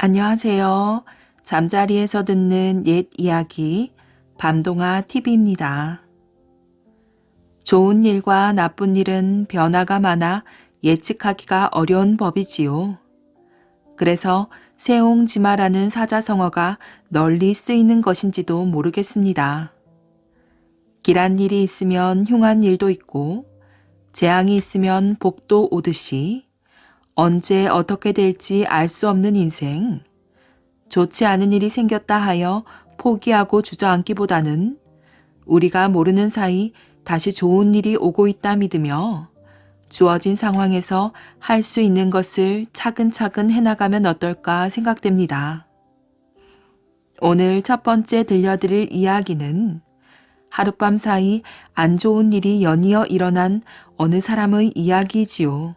안녕하세요. 잠자리에서 듣는 옛 이야기 밤동아 TV입니다. 좋은 일과 나쁜 일은 변화가 많아 예측하기가 어려운 법이지요. 그래서 세옹지마라는 사자성어가 널리 쓰이는 것인지도 모르겠습니다. 길한 일이 있으면 흉한 일도 있고 재앙이 있으면 복도 오듯이 언제 어떻게 될지 알 수 없는 인생. 좋지 않은 일이 생겼다 하여 포기하고 주저앉기보다는 우리가 모르는 사이 다시 좋은 일이 오고 있다 믿으며 주어진 상황에서 할 수 있는 것을 차근차근 해나가면 어떨까 생각됩니다. 오늘 첫 번째 들려드릴 이야기는 하룻밤 사이 안 좋은 일이 연이어 일어난 어느 사람의 이야기지요.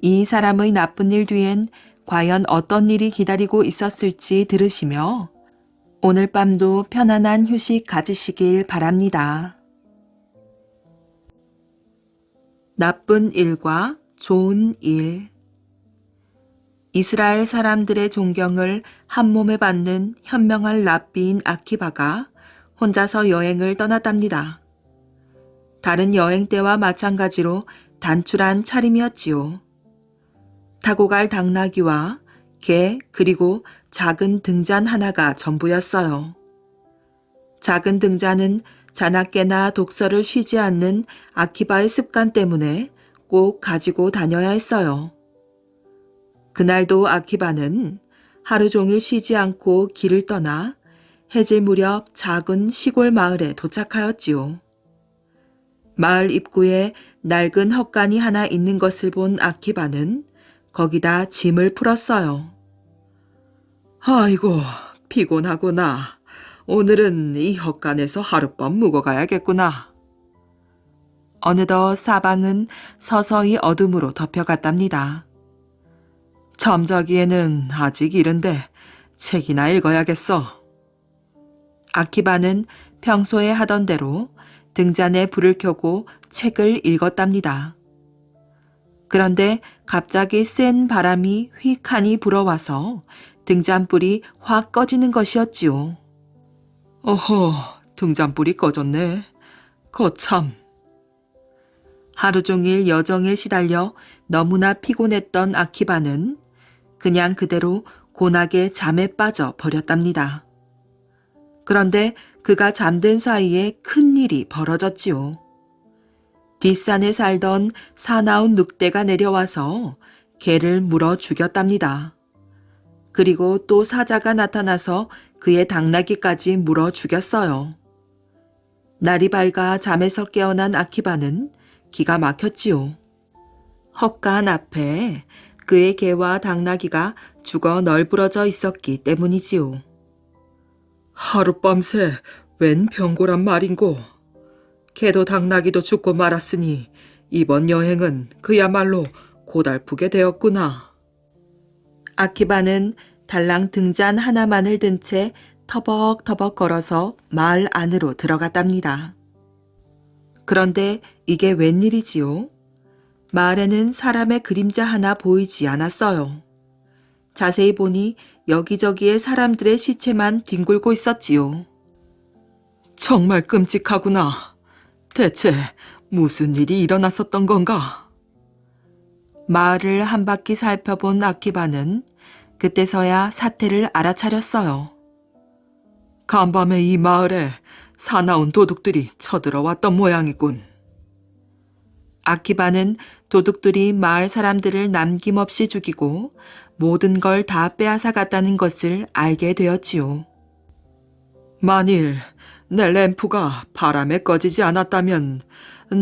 이 사람의 나쁜 일 뒤엔 과연 어떤 일이 기다리고 있었을지 들으시며 오늘 밤도 편안한 휴식 가지시길 바랍니다. 나쁜 일과 좋은 일. 이스라엘 사람들의 존경을 한몸에 받는 현명한 랍비인 아키바가 혼자서 여행을 떠났답니다. 다른 여행 때와 마찬가지로 단출한 차림이었지요. 타고 갈 당나귀와 개 그리고 작은 등잔 하나가 전부였어요. 작은 등잔은 자나깨나 독서를 쉬지 않는 아키바의 습관 때문에 꼭 가지고 다녀야 했어요. 그날도 아키바는 하루 종일 쉬지 않고 길을 떠나 해질 무렵 작은 시골 마을에 도착하였지요. 마을 입구에 낡은 헛간이 하나 있는 것을 본 아키바는 거기다 짐을 풀었어요. 아이고, 피곤하구나. 오늘은 이 헛간에서 하룻밤 묵어가야겠구나. 어느덧 사방은 서서히 어둠으로 덮여갔답니다. 잠자기에는 아직 이른데 책이나 읽어야겠어. 아키바는 평소에 하던 대로 등잔에 불을 켜고 책을 읽었답니다. 그런데 갑자기 센 바람이 휙하니 불어와서 등잔불이 확 꺼지는 것이었지요. 어허, 등잔불이 꺼졌네. 거참. 하루 종일 여정에 시달려 너무나 피곤했던 아키바는 그냥 그대로 곤하게 잠에 빠져 버렸답니다. 그런데 그가 잠든 사이에 큰일이 벌어졌지요. 뒷산에 살던 사나운 늑대가 내려와서 개를 물어 죽였답니다. 그리고 또 사자가 나타나서 그의 당나귀까지 물어 죽였어요. 날이 밝아 잠에서 깨어난 아키바는 기가 막혔지요. 헛간 앞에 그의 개와 당나귀가 죽어 널브러져 있었기 때문이지요. 하룻밤새 웬 병고란 말인고. 개도 당나귀도 죽고 말았으니 이번 여행은 그야말로 고달프게 되었구나. 아키바는 달랑 등잔 하나만을 든 채 터벅터벅 걸어서 마을 안으로 들어갔답니다. 그런데 이게 웬일이지요? 마을에는 사람의 그림자 하나 보이지 않았어요. 자세히 보니 여기저기에 사람들의 시체만 뒹굴고 있었지요. 정말 끔찍하구나. 대체 무슨 일이 일어났었던 건가? 마을을 한 바퀴 살펴본 아키바는 그때서야 사태를 알아차렸어요. 간밤에 이 마을에 사나운 도둑들이 쳐들어왔던 모양이군. 아키바는 도둑들이 마을 사람들을 남김없이 죽이고 모든 걸 다 빼앗아 갔다는 것을 알게 되었지요. 만일 내 램프가 바람에 꺼지지 않았다면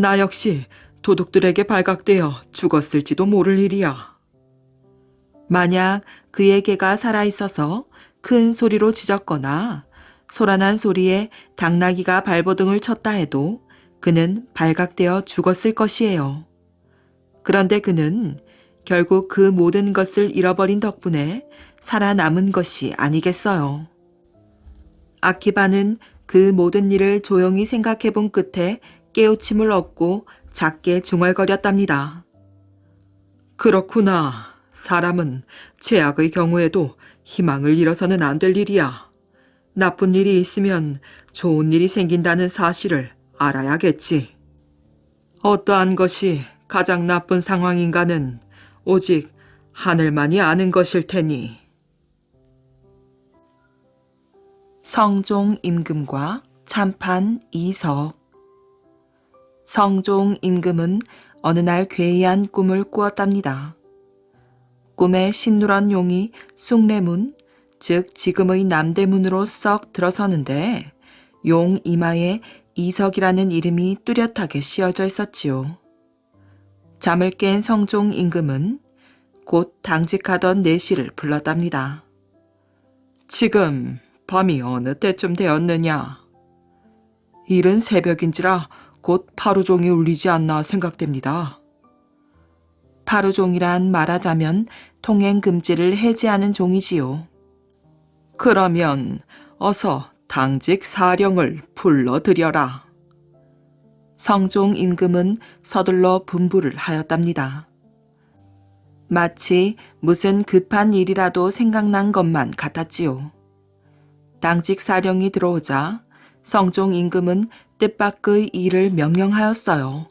나 역시 도둑들에게 발각되어 죽었을지도 모를 일이야. 만약 그의 개가 살아있어서 큰 소리로 짖었거나 소란한 소리에 당나귀가 발버둥을 쳤다 해도 그는 발각되어 죽었을 것이에요. 그런데 그는 결국 그 모든 것을 잃어버린 덕분에 살아남은 것이 아니겠어요. 아키바는 그 모든 일을 조용히 생각해 본 끝에 깨우침을 얻고 작게 중얼거렸답니다. 그렇구나. 사람은 최악의 경우에도 희망을 잃어서는 안 될 일이야. 나쁜 일이 있으면 좋은 일이 생긴다는 사실을 알아야겠지. 어떠한 것이 가장 나쁜 상황인가는 오직 하늘만이 아는 것일 테니. 성종 임금과 참판 이석. 성종 임금은 어느 날 괴이한 꿈을 꾸었답니다. 꿈에 신누런 용이 숭례문, 즉 지금의 남대문으로 썩 들어서는데 용 이마에 이석이라는 이름이 뚜렷하게 씌어져 있었지요. 잠을 깬 성종 임금은 곧 당직하던 내시를 불렀답니다. 지금 밤이 어느 때쯤 되었느냐? 이른 새벽인지라 곧 파루종이 울리지 않나 생각됩니다. 파루종이란 말하자면 통행금지를 해제하는 종이지요. 그러면 어서 당직 사령을 불러들여라. 성종 임금은 서둘러 분부를 하였답니다. 마치 무슨 급한 일이라도 생각난 것만 같았지요. 당직 사령이 들어오자 성종 임금은 뜻밖의 일을 명령하였어요.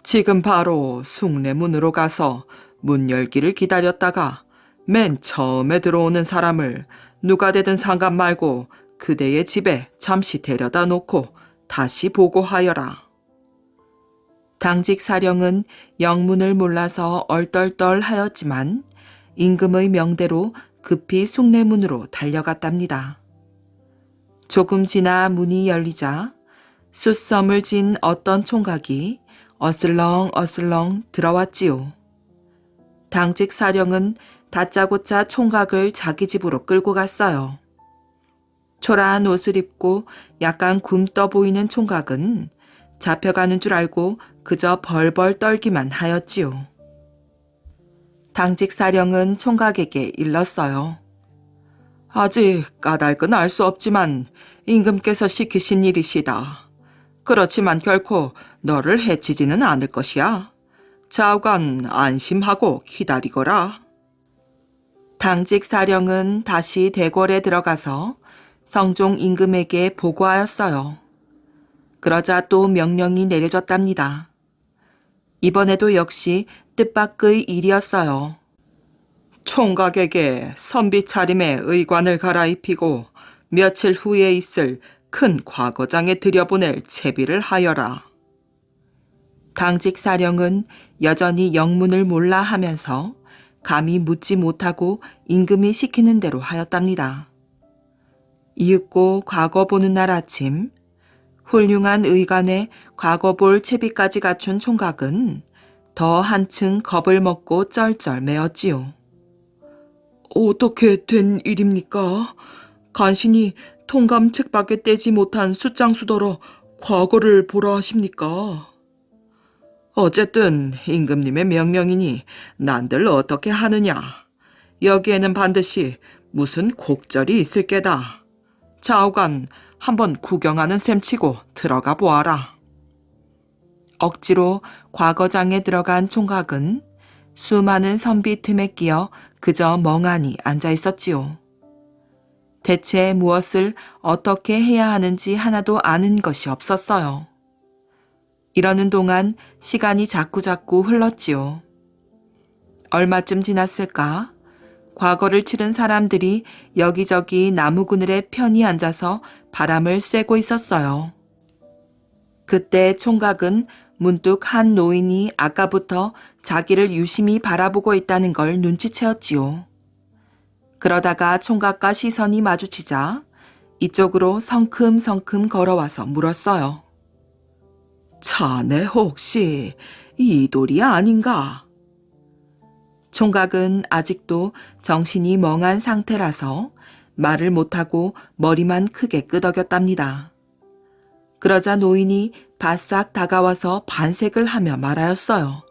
지금 바로 숭례문으로 가서 문 열기를 기다렸다가 맨 처음에 들어오는 사람을 누가 되든 상관 말고 그대의 집에 잠시 데려다 놓고 다시 보고하여라. 당직 사령은 영문을 몰라서 얼떨떨 하였지만 임금의 명대로 급히 숭례문으로 달려갔답니다. 조금 지나 문이 열리자 숫섬을 진 어떤 총각이 어슬렁어슬렁 들어왔지요. 당직 사령은 다짜고짜 총각을 자기 집으로 끌고 갔어요. 초라한 옷을 입고 약간 굼떠 보이는 총각은 잡혀가는 줄 알고 그저 벌벌 떨기만 하였지요. 당직 사령은 총각에게 일렀어요. 아직 까닭은 알 수 없지만 임금께서 시키신 일이시다. 그렇지만 결코 너를 해치지는 않을 것이야. 좌우간 안심하고 기다리거라. 당직 사령은 다시 대궐에 들어가서 성종 임금에게 보고하였어요. 그러자 또 명령이 내려졌답니다. 이번에도 역시 뜻밖의 일이었어요. 총각에게 선비 차림의 의관을 갈아입히고 며칠 후에 있을 큰 과거장에 들여보낼 채비를 하여라. 당직 사령은 여전히 영문을 몰라 하면서 감히 묻지 못하고 임금이 시키는 대로 하였답니다. 이윽고 과거 보는 날 아침 훌륭한 의관에 과거 볼 채비까지 갖춘 총각은 더 한층 겁을 먹고 쩔쩔 매었지요. 어떻게 된 일입니까? 간신히 통감 책밖에 떼지 못한 숫장수더러 과거를 보라 하십니까? 어쨌든 임금님의 명령이니 난들 어떻게 하느냐. 여기에는 반드시 무슨 곡절이 있을 게다. 좌우간 한번 구경하는 셈치고 들어가 보아라. 억지로 과거장에 들어간 총각은 수많은 선비 틈에 끼어 그저 멍하니 앉아 있었지요. 대체 무엇을 어떻게 해야 하는지 하나도 아는 것이 없었어요. 이러는 동안 시간이 자꾸자꾸 흘렀지요. 얼마쯤 지났을까? 과거를 치른 사람들이 여기저기 나무 그늘에 편히 앉아서 바람을 쐬고 있었어요. 그때 총각은 문득 한 노인이 아까부터 자기를 유심히 바라보고 있다는 걸 눈치채었지요. 그러다가 총각과 시선이 마주치자 이쪽으로 성큼성큼 걸어와서 물었어요. 자네 혹시 이돌이 아닌가? 총각은 아직도 정신이 멍한 상태라서 말을 못하고 머리만 크게 끄덕였답니다. 그러자 노인이 바싹 다가와서 반색을 하며 말하였어요.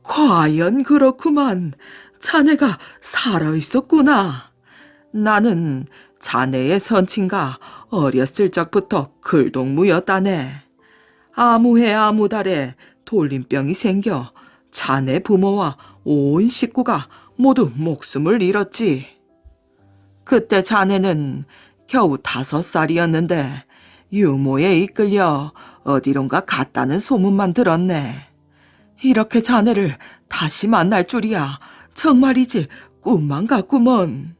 과연 그렇구만. 자네가 살아있었구나. 나는 자네의 선친과 어렸을 적부터 글동무였다네. 아무해 아무달에 돌림병이 생겨 자네 부모와 온 식구가 모두 목숨을 잃었지. 그때 자네는 겨우 5살이었는데 유모에 이끌려 어디론가 갔다는 소문만 들었네. 이렇게 자네를 다시 만날 줄이야. 정말이지 꿈만 같구먼.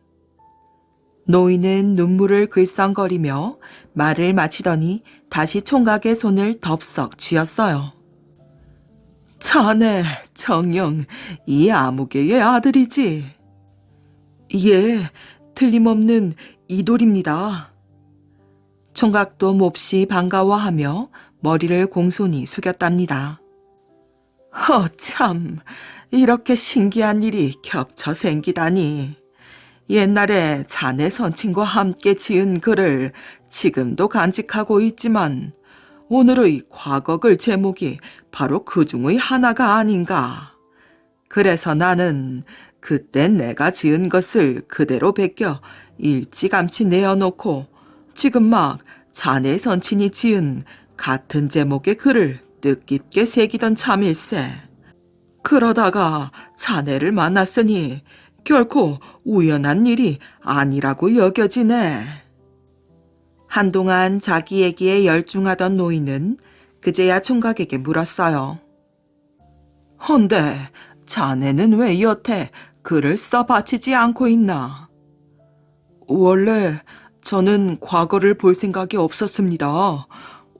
노인은 눈물을 글썽거리며 말을 마치더니 다시 총각의 손을 덥석 쥐었어요. 자네 정녕 이 아무개의 아들이지? 예, 틀림없는 이돌입니다. 총각도 몹시 반가워하며 머리를 공손히 숙였답니다. 참, 이렇게 신기한 일이 겹쳐 생기다니. 옛날에 자네 선친과 함께 지은 글을 지금도 간직하고 있지만 오늘의 과거글 제목이 바로 그 중의 하나가 아닌가. 그래서 나는 그때 내가 지은 것을 그대로 베껴 일찌감치 내어놓고 지금 막 자네 선친이 지은 같은 제목의 글을 뜻깊게 새기던 참일세. 그러다가 자네를 만났으니 결코 우연한 일이 아니라고 여겨지네. 한동안 자기 얘기에 열중하던 노인은 그제야 총각에게 물었어요. 헌데 자네는 왜 여태 글을 써 바치지 않고 있나? 원래 저는 과거를 볼 생각이 없었습니다.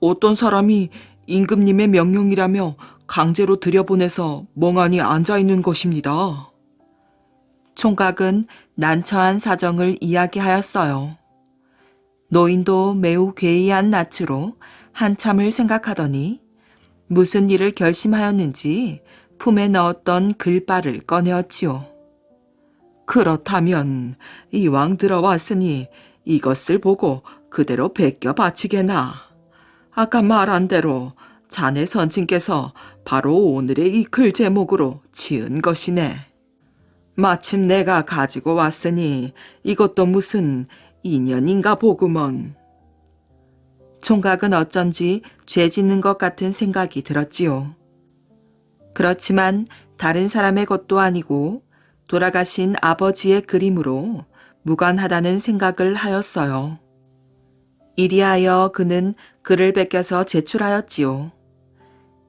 어떤 사람이 임금님의 명령이라며 강제로 들여보내서 멍하니 앉아있는 것입니다. 총각은 난처한 사정을 이야기하였어요. 노인도 매우 괴이한 낯으로 한참을 생각하더니 무슨 일을 결심하였는지 품에 넣었던 글바를 꺼내었지요. 그렇다면 이왕 들어왔으니 이것을 보고 그대로 베껴 바치게나. 아까 말한 대로 자네 선친께서 바로 오늘의 이 글 제목으로 지은 것이네. 마침 내가 가지고 왔으니 이것도 무슨 인연인가 보구먼. 총각은 어쩐지 죄 짓는 것 같은 생각이 들었지요. 그렇지만 다른 사람의 것도 아니고 돌아가신 아버지의 그림으로 무관하다는 생각을 하였어요. 이리하여 그는 글을 베껴서 제출하였지요.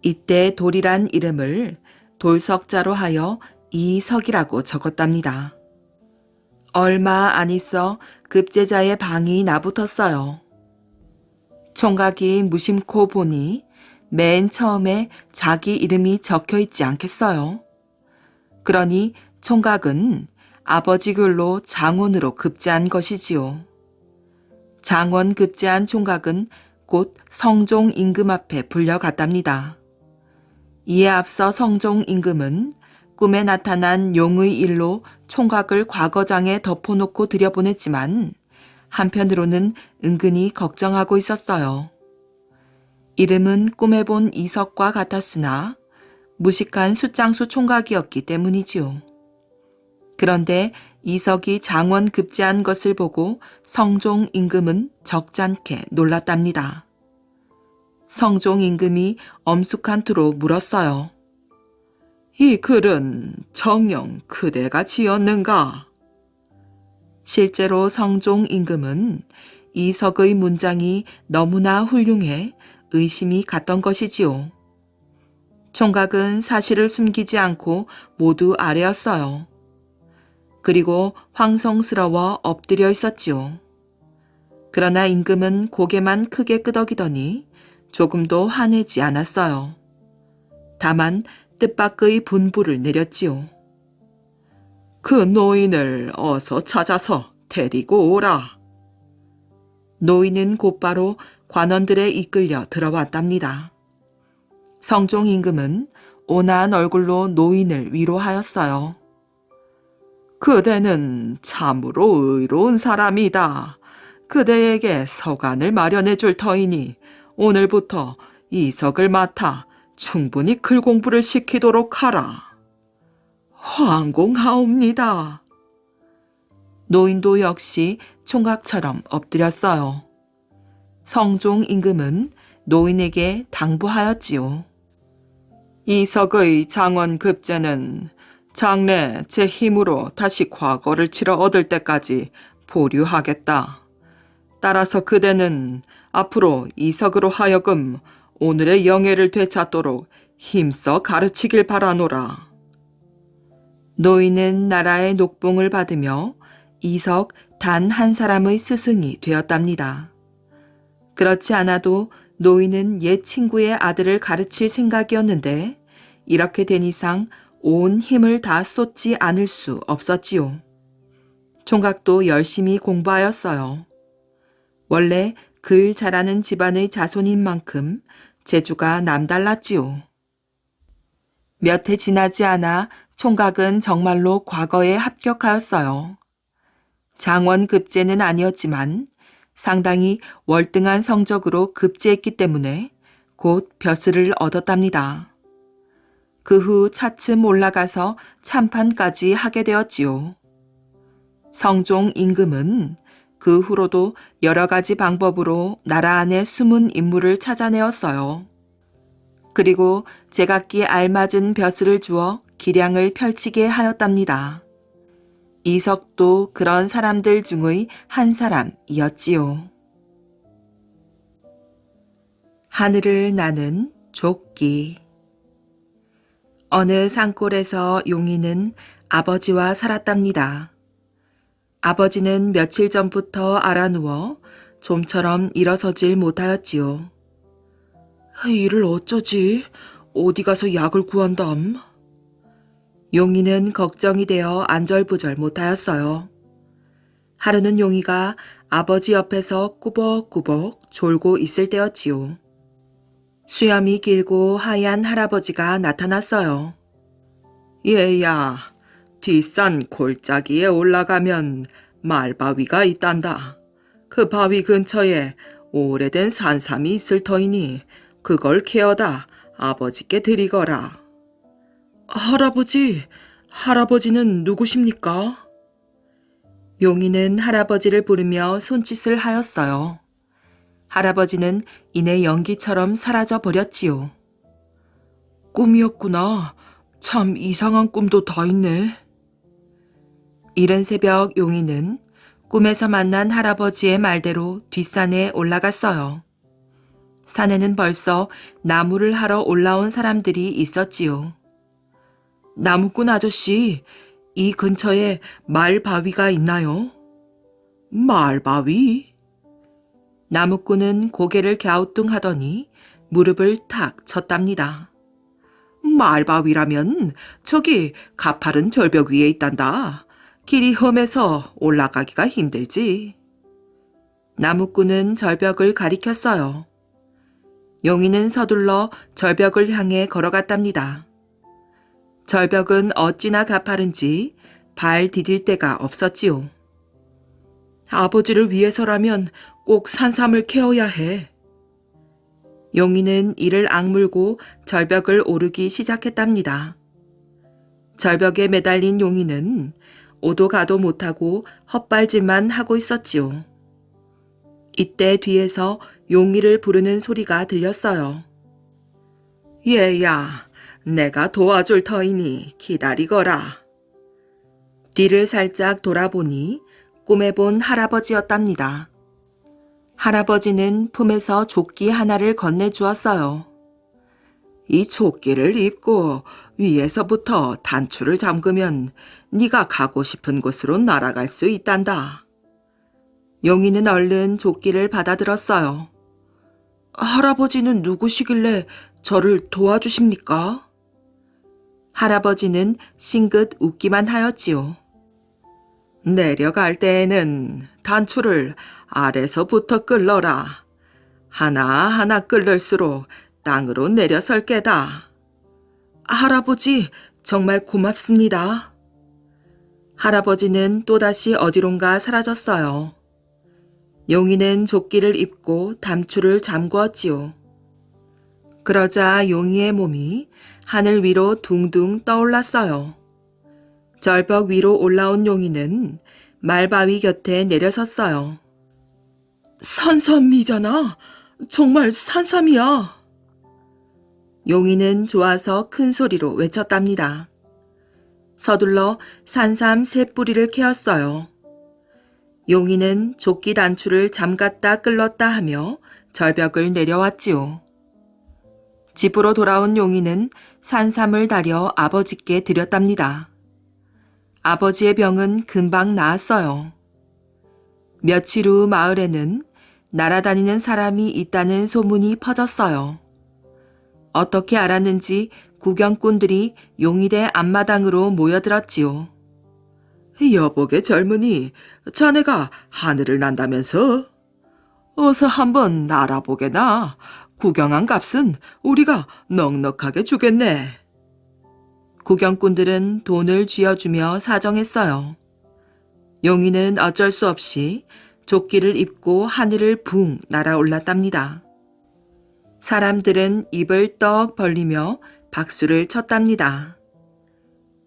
이때 돌이란 이름을 돌석자로 하여 이석이라고 적었답니다. 얼마 안 있어 급제자의 방이 나붙었어요. 총각이 무심코 보니 맨 처음에 자기 이름이 적혀 있지 않겠어요. 그러니 총각은 아버지 글로 장원으로 급제한 것이지요. 장원 급제한 총각은 곧 성종 임금 앞에 불려갔답니다. 이에 앞서 성종 임금은 꿈에 나타난 용의 일로 총각을 과거장에 덮어놓고 들여보냈지만 한편으로는 은근히 걱정하고 있었어요. 이름은 꿈에 본 이석과 같았으나 무식한 숫장수 총각이었기 때문이지요. 그런데 이석이 장원 급제한 것을 보고 성종 임금은 적잖게 놀랐답니다. 성종 임금이 엄숙한 투로 물었어요. 이 글은 정녕 그대가 지었는가? 실제로 성종 임금은 이석의 문장이 너무나 훌륭해 의심이 갔던 것이지요. 총각은 사실을 숨기지 않고 모두 아뢰었어요. 그리고 황송스러워 엎드려 있었지요. 그러나 임금은 고개만 크게 끄덕이더니 조금도 화내지 않았어요. 다만 뜻밖의 분부를 내렸지요. 그 노인을 어서 찾아서 데리고 오라. 노인은 곧바로 관원들에 이끌려 들어왔답니다. 성종 임금은 온화한 얼굴로 노인을 위로하였어요. 그대는 참으로 의로운 사람이다. 그대에게 서간을 마련해 줄 터이니 오늘부터 이석을 맡아 충분히 글 공부를 시키도록 하라. 황공하옵니다. 노인도 역시 총각처럼 엎드렸어요. 성종 임금은 노인에게 당부하였지요. 이석의 장원 급제는 장래 제 힘으로 다시 과거를 치러 얻을 때까지 보류하겠다. 따라서 그대는 앞으로 이석으로 하여금 오늘의 영예를 되찾도록 힘써 가르치길 바라노라. 노인은 나라의 녹봉을 받으며 이석 단 한 사람의 스승이 되었답니다. 그렇지 않아도 노인은 옛 친구의 아들을 가르칠 생각이었는데 이렇게 된 이상 온 힘을 다 쏟지 않을 수 없었지요. 총각도 열심히 공부하였어요. 원래 글 잘하는 집안의 자손인 만큼 재주가 남달랐지요. 몇 해 지나지 않아 총각은 정말로 과거에 합격하였어요. 장원 급제는 아니었지만 상당히 월등한 성적으로 급제했기 때문에 곧 벼슬을 얻었답니다. 그 후 차츰 올라가서 참판까지 하게 되었지요. 성종 임금은 그 후로도 여러 가지 방법으로 나라 안에 숨은 인물을 찾아내었어요. 그리고 제각기 알맞은 벼슬을 주어 기량을 펼치게 하였답니다. 이석도 그런 사람들 중의 한 사람이었지요. 하늘을 나는 조끼. 어느 산골에서 용이는 아버지와 살았답니다. 아버지는 며칠 전부터 알아누워 좀처럼 일어서질 못하였지요. 이를 어쩌지? 어디 가서 약을 구한담? 용이는 걱정이 되어 안절부절 못하였어요. 하루는 용이가 아버지 옆에서 꾸벅꾸벅 졸고 있을 때였지요. 수염이 길고 하얀 할아버지가 나타났어요. 얘야, 뒷산 골짜기에 올라가면 말바위가 있단다. 그 바위 근처에 오래된 산삼이 있을 터이니 그걸 캐어다 아버지께 드리거라. 할아버지는 누구십니까? 용이는 할아버지를 부르며 손짓을 하였어요. 할아버지는 이내 연기처럼 사라져 버렸지요. 꿈이었구나. 참 이상한 꿈도 다 있네. 이른 새벽 용이는 꿈에서 만난 할아버지의 말대로 뒷산에 올라갔어요. 산에는 벌써 나무를 하러 올라온 사람들이 있었지요. 나무꾼 아저씨, 이 근처에 말바위가 있나요? 말바위? 나무꾼은 고개를 갸우뚱하더니 무릎을 탁 쳤답니다. 말바위라면 저기 가파른 절벽 위에 있단다. 길이 험해서 올라가기가 힘들지. 나무꾼은 절벽을 가리켰어요. 용이는 서둘러 절벽을 향해 걸어갔답니다. 절벽은 어찌나 가파른지 발 디딜 데가 없었지요. 아버지를 위해서라면 꼭 산삼을 캐어야 해. 용이는 이를 악물고 절벽을 오르기 시작했답니다. 절벽에 매달린 용이는 오도 가도 못하고 헛발질만 하고 있었지요. 이때 뒤에서 용이를 부르는 소리가 들렸어요. 얘야, 내가 도와줄 터이니 기다리거라. 뒤를 살짝 돌아보니 꿈에 본 할아버지였답니다. 할아버지는 품에서 조끼 하나를 건네주었어요. 이 조끼를 입고 위에서부터 단추를 잠그면 네가 가고 싶은 곳으로 날아갈 수 있단다. 용이는 얼른 조끼를 받아들었어요. 할아버지는 누구시길래 저를 도와주십니까? 할아버지는 싱긋 웃기만 하였지요. 내려갈 때에는 단추를 아래서부터 끌러라. 하나하나 끌를수록 땅으로 내려설 게다. 할아버지, 정말 고맙습니다. 할아버지는 또다시 어디론가 사라졌어요. 용이는 조끼를 입고 단추를 잠그었지요. 그러자 용이의 몸이 하늘 위로 둥둥 떠올랐어요. 절벽 위로 올라온 용이는 말바위 곁에 내려섰어요. 산삼이잖아. 정말 산삼이야. 용인은 좋아서 큰 소리로 외쳤답니다. 서둘러 산삼 세 뿌리를 캐었어요. 용인은 조끼 단추를 잠갔다 끌렀다 하며 절벽을 내려왔지요. 집으로 돌아온 용인은 산삼을 다려 아버지께 드렸답니다. 아버지의 병은 금방 나았어요. 며칠 후 마을에는 날아다니는 사람이 있다는 소문이 퍼졌어요. 어떻게 알았는지 구경꾼들이 용의대 앞마당으로 모여들었지요. 여보게 젊은이, 자네가 하늘을 난다면서? 어서 한번 날아보게나. 구경한 값은 우리가 넉넉하게 주겠네. 구경꾼들은 돈을 쥐어주며 사정했어요. 용이는 어쩔 수 없이 조끼를 입고 하늘을 붕 날아올랐답니다. 사람들은 입을 떡 벌리며 박수를 쳤답니다.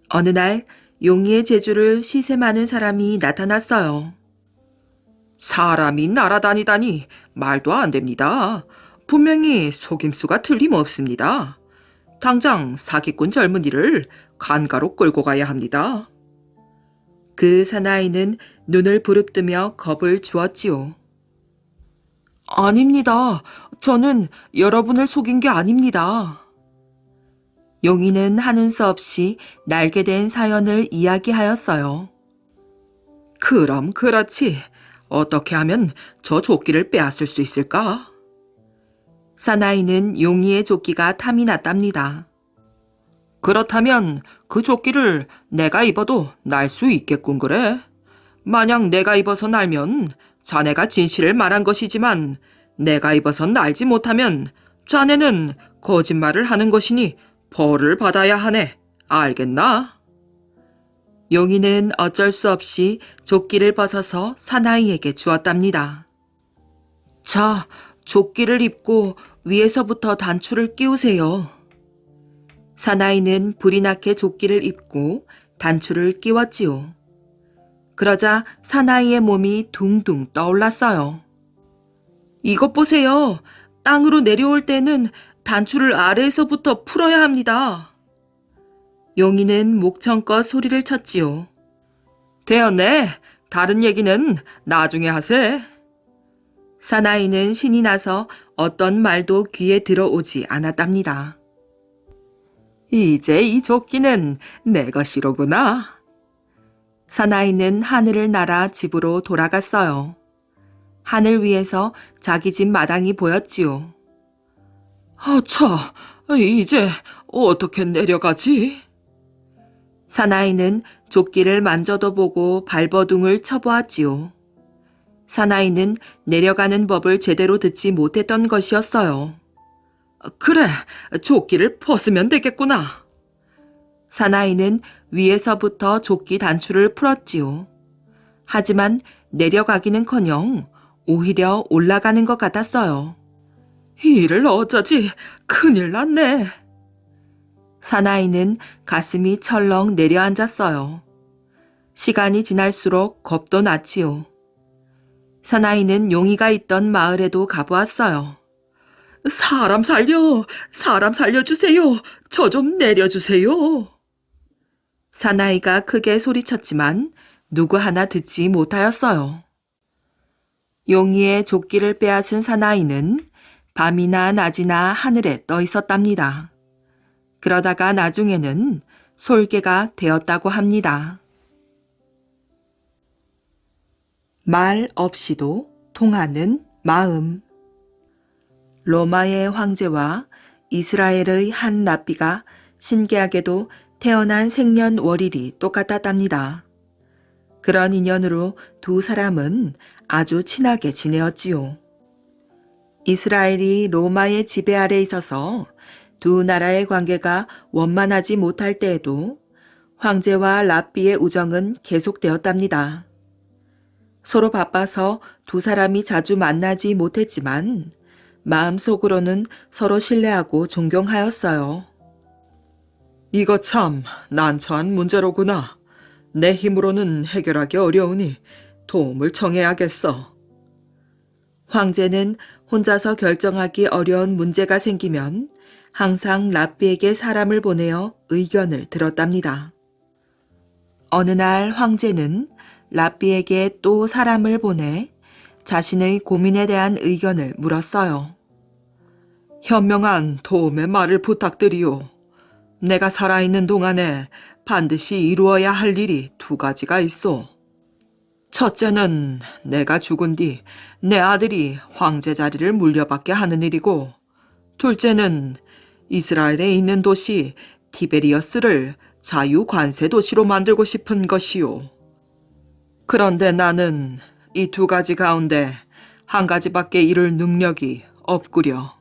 어느 날 용이의 재주를 시샘하는 사람이 나타났어요. 사람이 날아다니다니 말도 안 됩니다. 분명히 속임수가 틀림없습니다. 당장 사기꾼 젊은이를 간가로 끌고 가야 합니다. 그 사나이는 눈을 부릅뜨며 겁을 주었지요. 아닙니다. 저는 여러분을 속인 게 아닙니다. 용이는 하는 수 없이 날게 된 사연을 이야기하였어요. 그럼 그렇지. 어떻게 하면 저 조끼를 빼앗을 수 있을까? 사나이는 용이의 조끼가 탐이 났답니다. 그렇다면 그 조끼를 내가 입어도 날 수 있겠군 그래. 만약 내가 입어서 날면 자네가 진실을 말한 것이지만 내가 입어서 날지 못하면 자네는 거짓말을 하는 것이니 벌을 받아야 하네. 알겠나? 용이는 어쩔 수 없이 조끼를 벗어서 사나이에게 주었답니다. 자, 조끼를 입고 위에서부터 단추를 끼우세요. 사나이는 불이 나게 조끼를 입고 단추를 끼웠지요. 그러자 사나이의 몸이 둥둥 떠올랐어요. 이것 보세요. 땅으로 내려올 때는 단추를 아래에서부터 풀어야 합니다. 용이는 목청껏 소리를 쳤지요. 되었네. 다른 얘기는 나중에 하세. 사나이는 신이 나서 어떤 말도 귀에 들어오지 않았답니다. 이제 이 조끼는 내 것이로구나. 사나이는 하늘을 날아 집으로 돌아갔어요. 하늘 위에서 자기 집 마당이 보였지요. 아차, 이제 어떻게 내려가지? 사나이는 조끼를 만져도 보고 발버둥을 쳐보았지요. 사나이는 내려가는 법을 제대로 듣지 못했던 것이었어요. 그래, 조끼를 벗으면 되겠구나. 사나이는 위에서부터 조끼 단추를 풀었지요. 하지만 내려가기는커녕 오히려 올라가는 것 같았어요. 이를 어쩌지? 큰일 났네. 사나이는 가슴이 철렁 내려앉았어요. 시간이 지날수록 겁도 났지요. 사나이는 용이가 있던 마을에도 가보았어요. 사람 살려주세요. 저 좀 내려주세요. 사나이가 크게 소리쳤지만 누구 하나 듣지 못하였어요. 용이의 조끼를 빼앗은 사나이는 밤이나 낮이나 하늘에 떠 있었답니다. 그러다가 나중에는 솔개가 되었다고 합니다. 말 없이도 통하는 마음. 로마의 황제와 이스라엘의 한 랍비가 신기하게도 태어난 생년월일이 똑같았답니다. 그런 인연으로 두 사람은 아주 친하게 지내었지요. 이스라엘이 로마의 지배 아래 있어서 두 나라의 관계가 원만하지 못할 때에도 황제와 랍비의 우정은 계속되었답니다. 서로 바빠서 두 사람이 자주 만나지 못했지만 마음속으로는 서로 신뢰하고 존경하였어요. 이거 참 난처한 문제로구나. 내 힘으로는 해결하기 어려우니 도움을 청해야겠어. 황제는 혼자서 결정하기 어려운 문제가 생기면 항상 랍비에게 사람을 보내어 의견을 들었답니다. 어느 날 황제는 랍비에게 또 사람을 보내 자신의 고민에 대한 의견을 물었어요. 현명한 도움의 말을 부탁드리오. 내가 살아있는 동안에 반드시 이루어야 할 일이 두 가지가 있어. 첫째는 내가 죽은 뒤 내 아들이 황제 자리를 물려받게 하는 일이고, 둘째는 이스라엘에 있는 도시 티베리어스를 자유 관세 도시로 만들고 싶은 것이요. 그런데 나는 이 두 가지 가운데 한 가지밖에 이룰 능력이 없구려.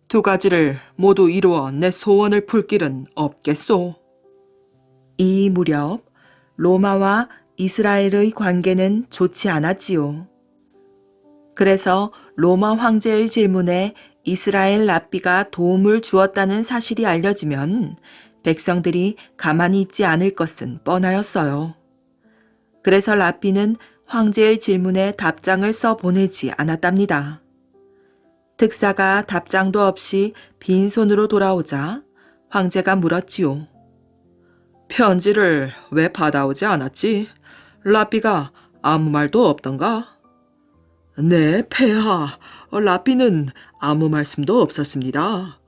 두 가지를 모두 이루어 내 소원을 풀 길은 없겠소. 이 무렵 로마와 이스라엘의 관계는 좋지 않았지요. 그래서 로마 황제의 질문에 이스라엘 랍비가 도움을 주었다는 사실이 알려지면 백성들이 가만히 있지 않을 것은 뻔하였어요. 그래서 랍비는 황제의 질문에 답장을 써 보내지 않았답니다. 특사가 답장도 없이 빈손으로 돌아오자 황제가 물었지요. 편지를 왜 받아오지 않았지? 랍비가 아무 말도 없던가? 네, 폐하. 랍비는 아무 말씀도 없었습니다.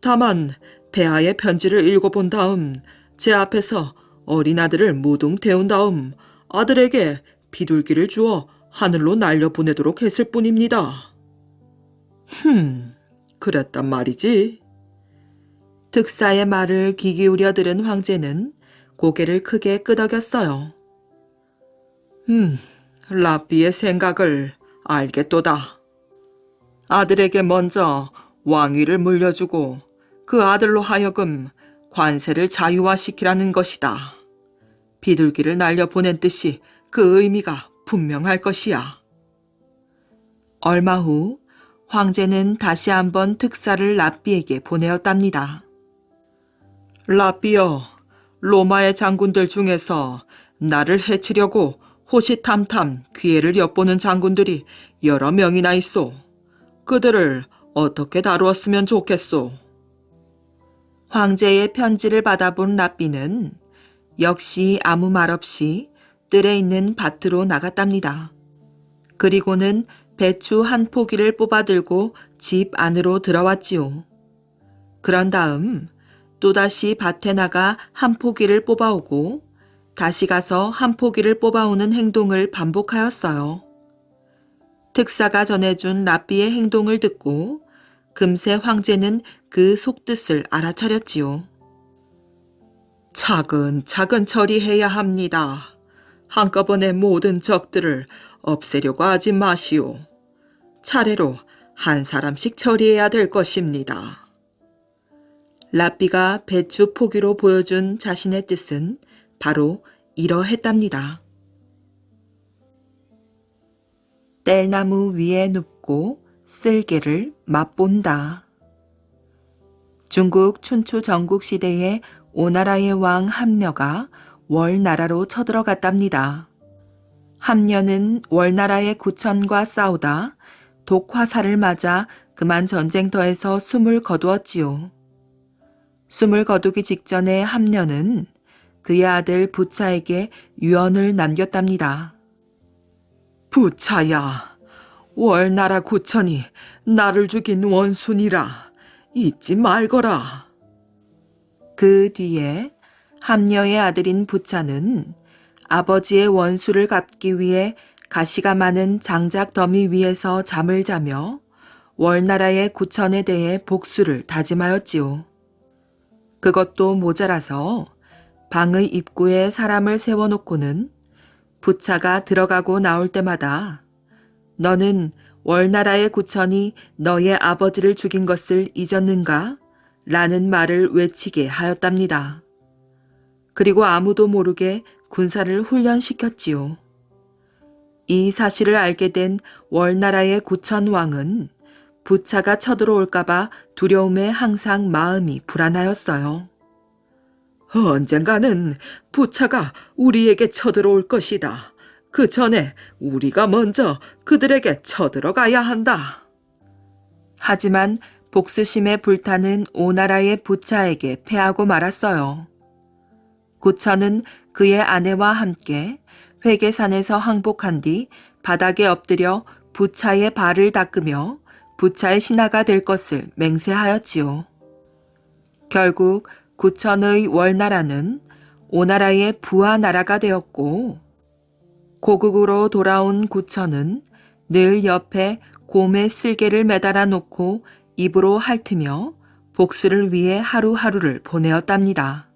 다만 폐하의 편지를 읽어본 다음 제 앞에서 어린 아들을 무등 태운 다음 아들에게 비둘기를 주어 하늘로 날려보내도록 했을 뿐입니다. 그랬단 말이지. 특사의 말을 귀 기울여 들은 황제는 고개를 크게 끄덕였어요. 랍비의 생각을 알겠도다. 아들에게 먼저 왕위를 물려주고 그 아들로 하여금 관세를 자유화시키라는 것이다. 비둘기를 날려보낸 뜻이 그 의미가 분명할 것이야. 얼마 후 황제는 다시 한번 특사를 랍비에게 보내었답니다. 랍비여, 로마의 장군들 중에서 나를 해치려고 호시탐탐 기회를 엿보는 장군들이 여러 명이나 있소. 그들을 어떻게 다루었으면 좋겠소. 황제의 편지를 받아본 랍비는 역시 아무 말 없이 뜰에 있는 밭으로 나갔답니다. 그리고는 배추 한 포기를 뽑아들고 집 안으로 들어왔지요. 그런 다음 또다시 밭에 나가 한 포기를 뽑아오고 다시 가서 한 포기를 뽑아오는 행동을 반복하였어요. 특사가 전해준 랍비의 행동을 듣고 금세 황제는 그 속뜻을 알아차렸지요. 차근차근 처리해야 합니다. 한꺼번에 모든 적들을 없애려고 하지 마시오. 차례로 한 사람씩 처리해야 될 것입니다. 랍비가 배추 포기로 보여준 자신의 뜻은 바로 이러했답니다. 뗄나무 위에 눕고 쓸개를 맛본다. 중국 춘추 전국 시대에 오나라의 왕 함려가 월나라로 쳐들어갔답니다. 함려는 월나라의 구천과 싸우다 독화살을 맞아 그만 전쟁터에서 숨을 거두었지요. 숨을 거두기 직전에 함려는 그의 아들 부차에게 유언을 남겼답니다. 부차야, 월나라 구천이 나를 죽인 원순이라 잊지 말거라. 그 뒤에 함려의 아들인 부차는 아버지의 원수를 갚기 위해 가시가 많은 장작 더미 위에서 잠을 자며 월나라의 구천에 대해 복수를 다짐하였지요. 그것도 모자라서 방의 입구에 사람을 세워놓고는 부차가 들어가고 나올 때마다 너는 월나라의 구천이 너의 아버지를 죽인 것을 잊었는가? 라는 말을 외치게 하였답니다. 그리고 아무도 모르게 군사를 훈련시켰지요. 이 사실을 알게 된 월나라의 구천왕은 부차가 쳐들어올까봐 두려움에 항상 마음이 불안하였어요. 언젠가는 부차가 우리에게 쳐들어올 것이다. 그 전에 우리가 먼저 그들에게 쳐들어가야 한다. 하지만 복수심에 불타는 오나라의 부차에게 패하고 말았어요. 고천은 그의 아내와 함께 회계산에서 항복한 뒤 바닥에 엎드려 부차의 발을 닦으며 부차의 신하가 될 것을 맹세하였지요. 결국 고천의 월나라는 오나라의 부하 나라가 되었고, 고국으로 돌아온 고천은 늘 옆에 곰의 쓸개를 매달아 놓고 입으로 핥으며 복수를 위해 하루하루를 보내었답니다.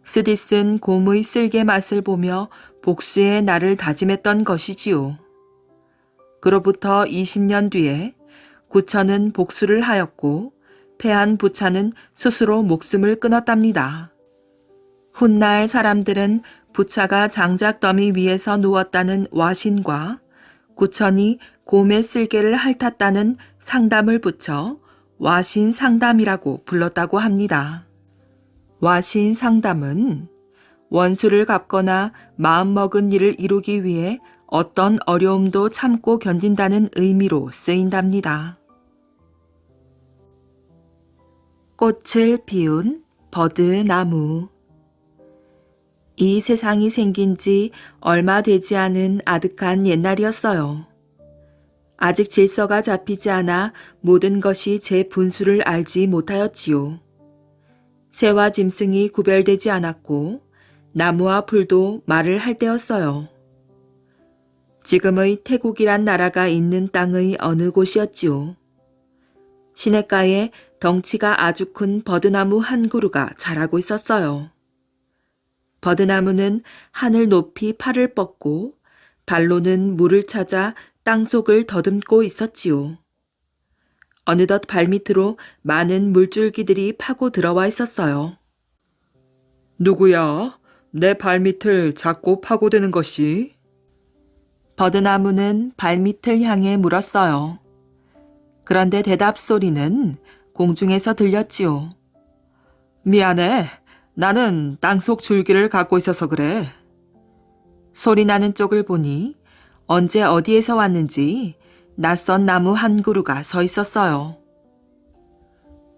쓰디쓴 곰의 쓸개 맛을 보며 복수의 날을 다짐했던 것이지요. 그로부터 20년 뒤에 고천은 복수를 하였고 패한 부차는 스스로 목숨을 끊었답니다. 훗날 사람들은 부차가 장작 더미 위에서 누웠다는 와신과 고천이 곰의 쓸개를 핥았다는 상담을 붙여 와신 상담이라고 불렀다고 합니다. 와신 상담은 원수를 갚거나 마음먹은 일을 이루기 위해 어떤 어려움도 참고 견딘다는 의미로 쓰인답니다. 꽃을 피운 버드나무. 이 세상이 생긴 지 얼마 되지 않은 아득한 옛날이었어요. 아직 질서가 잡히지 않아 모든 것이 제 분수를 알지 못하였지요. 새와 짐승이 구별되지 않았고 나무와 풀도 말을 할 때였어요. 지금의 태국이란 나라가 있는 땅의 어느 곳이었지요. 시냇가에 덩치가 아주 큰 버드나무 한 그루가 자라고 있었어요. 버드나무는 하늘 높이 팔을 뻗고 발로는 물을 찾아 땅속을 더듬고 있었지요. 어느덧 발밑으로 많은 물줄기들이 파고 들어와 있었어요. 누구야? 내 발밑을 자꾸 파고드는 것이? 버드나무는 발밑을 향해 물었어요. 그런데 대답 소리는 공중에서 들렸지요. 미안해. 나는 땅속 줄기를 갖고 있어서 그래. 소리 나는 쪽을 보니 언제 어디에서 왔는지 낯선 나무 한 그루가 서 있었어요.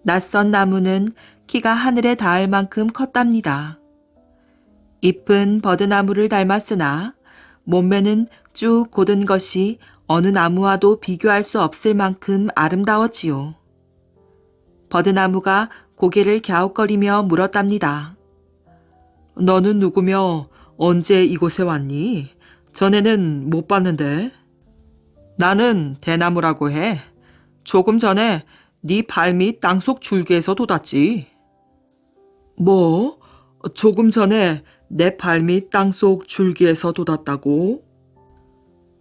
낯선 나무는 키가 하늘에 닿을 만큼 컸답니다. 잎은 버드나무를 닮았으나 몸매는 쭉 곧은 것이 어느 나무와도 비교할 수 없을 만큼 아름다웠지요. 버드나무가 고개를 갸웃거리며 물었답니다. 너는 누구며 언제 이곳에 왔니? 전에는 못 봤는데. 나는 대나무라고 해. 조금 전에 네 발밑 땅속 줄기에서 돋았지. 뭐? 조금 전에 내 발밑 땅속 줄기에서 돋았다고?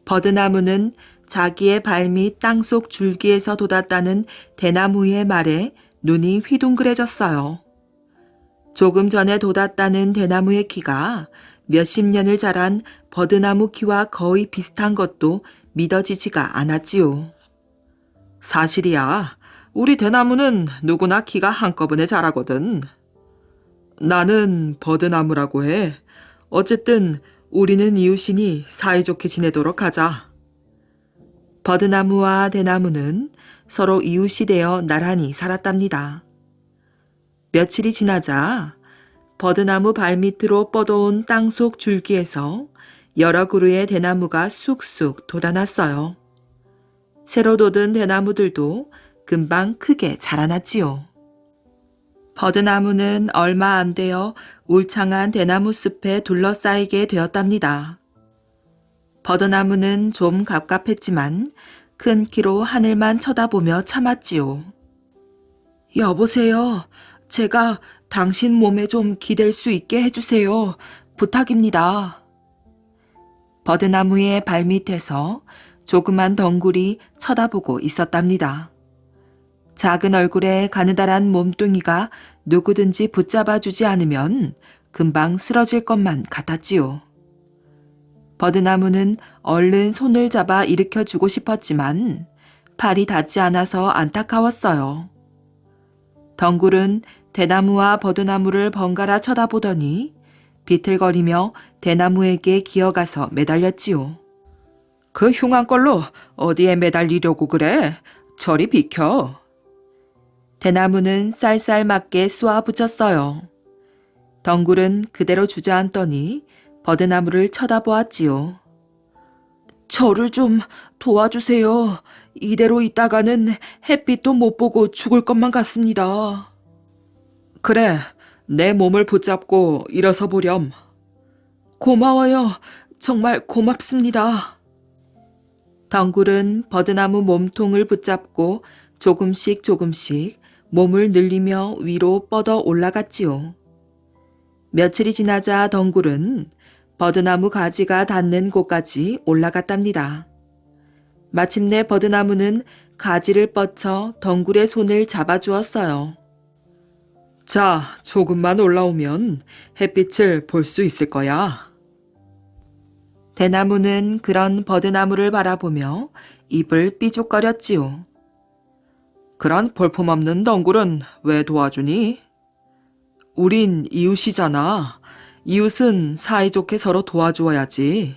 버드나무는 자기의 발밑 땅속 줄기에서 돋았다는 대나무의 말에 눈이 휘둥그레졌어요. 조금 전에 돋았다는 대나무의 키가 몇십 년을 자란 버드나무 키와 거의 비슷한 것도 믿어지지가 않았지요. 사실이야. 우리 대나무는 누구나 키가 한꺼번에 자라거든. 나는 버드나무라고 해. 어쨌든 우리는 이웃이니 사이좋게 지내도록 하자. 버드나무와 대나무는 서로 이웃이 되어 나란히 살았답니다. 며칠이 지나자 버드나무 발밑으로 뻗어온 땅속 줄기에서 여러 그루의 대나무가 쑥쑥 돋아났어요. 새로 돋은 대나무들도 금방 크게 자라났지요. 버드나무는 얼마 안 되어 울창한 대나무 숲에 둘러싸이게 되었답니다. 버드나무는 좀 갑갑했지만 큰 키로 하늘만 쳐다보며 참았지요. 여보세요. 제가 당신 몸에 좀 기댈 수 있게 해주세요. 부탁입니다. 버드나무의 발밑에서 조그만 덩굴이 쳐다보고 있었답니다. 작은 얼굴에 가느다란 몸뚱이가 누구든지 붙잡아주지 않으면 금방 쓰러질 것만 같았지요. 버드나무는 얼른 손을 잡아 일으켜주고 싶었지만 팔이 닿지 않아서 안타까웠어요. 덩굴은 대나무와 버드나무를 번갈아 쳐다보더니 비틀거리며 대나무에게 기어가서 매달렸지요. 그 흉한 걸로 어디에 매달리려고 그래? 저리 비켜. 대나무는 쌀쌀맞게 쏘아 붙였어요. 덩굴은 그대로 주저앉더니 버드나무를 쳐다보았지요. 저를 좀 도와주세요. 이대로 있다가는 햇빛도 못 보고 죽을 것만 같습니다. 그래, 내 몸을 붙잡고 일어서 보렴. 고마워요. 정말 고맙습니다. 덩굴은 버드나무 몸통을 붙잡고 조금씩 조금씩 몸을 늘리며 위로 뻗어 올라갔지요. 며칠이 지나자 덩굴은 버드나무 가지가 닿는 곳까지 올라갔답니다. 마침내 버드나무는 가지를 뻗쳐 덩굴의 손을 잡아주었어요. 자, 조금만 올라오면 햇빛을 볼 수 있을 거야. 대나무는 그런 버드나무를 바라보며 입을 삐죽거렸지요. 그런 볼품없는 덩굴은 왜 도와주니? 우린 이웃이잖아. 이웃은 사이좋게 서로 도와주어야지.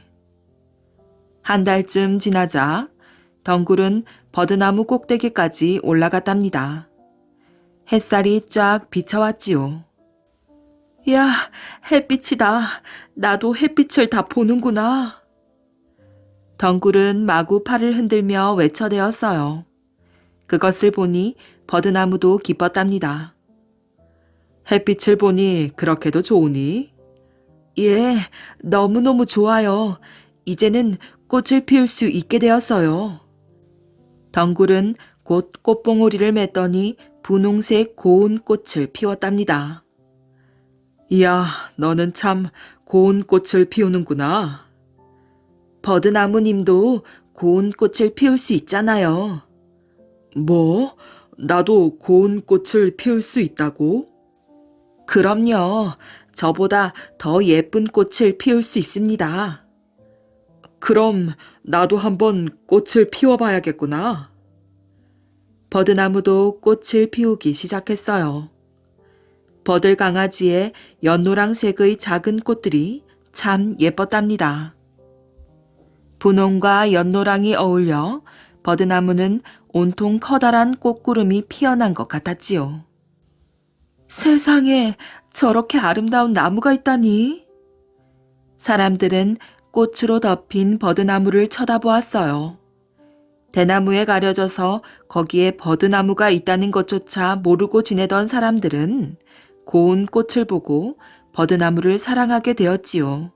한 달쯤 지나자 덩굴은 버드나무 꼭대기까지 올라갔답니다. 햇살이 쫙 비쳐왔지요. 야, 햇빛이다. 나도 햇빛을 다 보는구나. 덩굴은 마구 팔을 흔들며 외쳐대었어요. 그것을 보니 버드나무도 기뻤답니다. 햇빛을 보니 그렇게도 좋으니? 예, 너무너무 좋아요. 이제는 꽃을 피울 수 있게 되었어요. 덩굴은 곧 꽃봉오리를 맺더니 분홍색 고운 꽃을 피웠답니다. 이야, 너는 참 고운 꽃을 피우는구나. 버드나무님도 고운 꽃을 피울 수 있잖아요. 뭐? 나도 고운 꽃을 피울 수 있다고? 그럼요. 저보다 더 예쁜 꽃을 피울 수 있습니다. 그럼 나도 한번 꽃을 피워봐야겠구나. 버드나무도 꽃을 피우기 시작했어요. 버들강아지의 연노랑색의 작은 꽃들이 참 예뻤답니다. 분홍과 연노랑이 어울려 버드나무는 온통 커다란 꽃구름이 피어난 것 같았지요. 세상에 저렇게 아름다운 나무가 있다니. 사람들은 꽃으로 덮인 버드나무를 쳐다보았어요. 대나무에 가려져서 거기에 버드나무가 있다는 것조차 모르고 지내던 사람들은 고운 꽃을 보고 버드나무를 사랑하게 되었지요.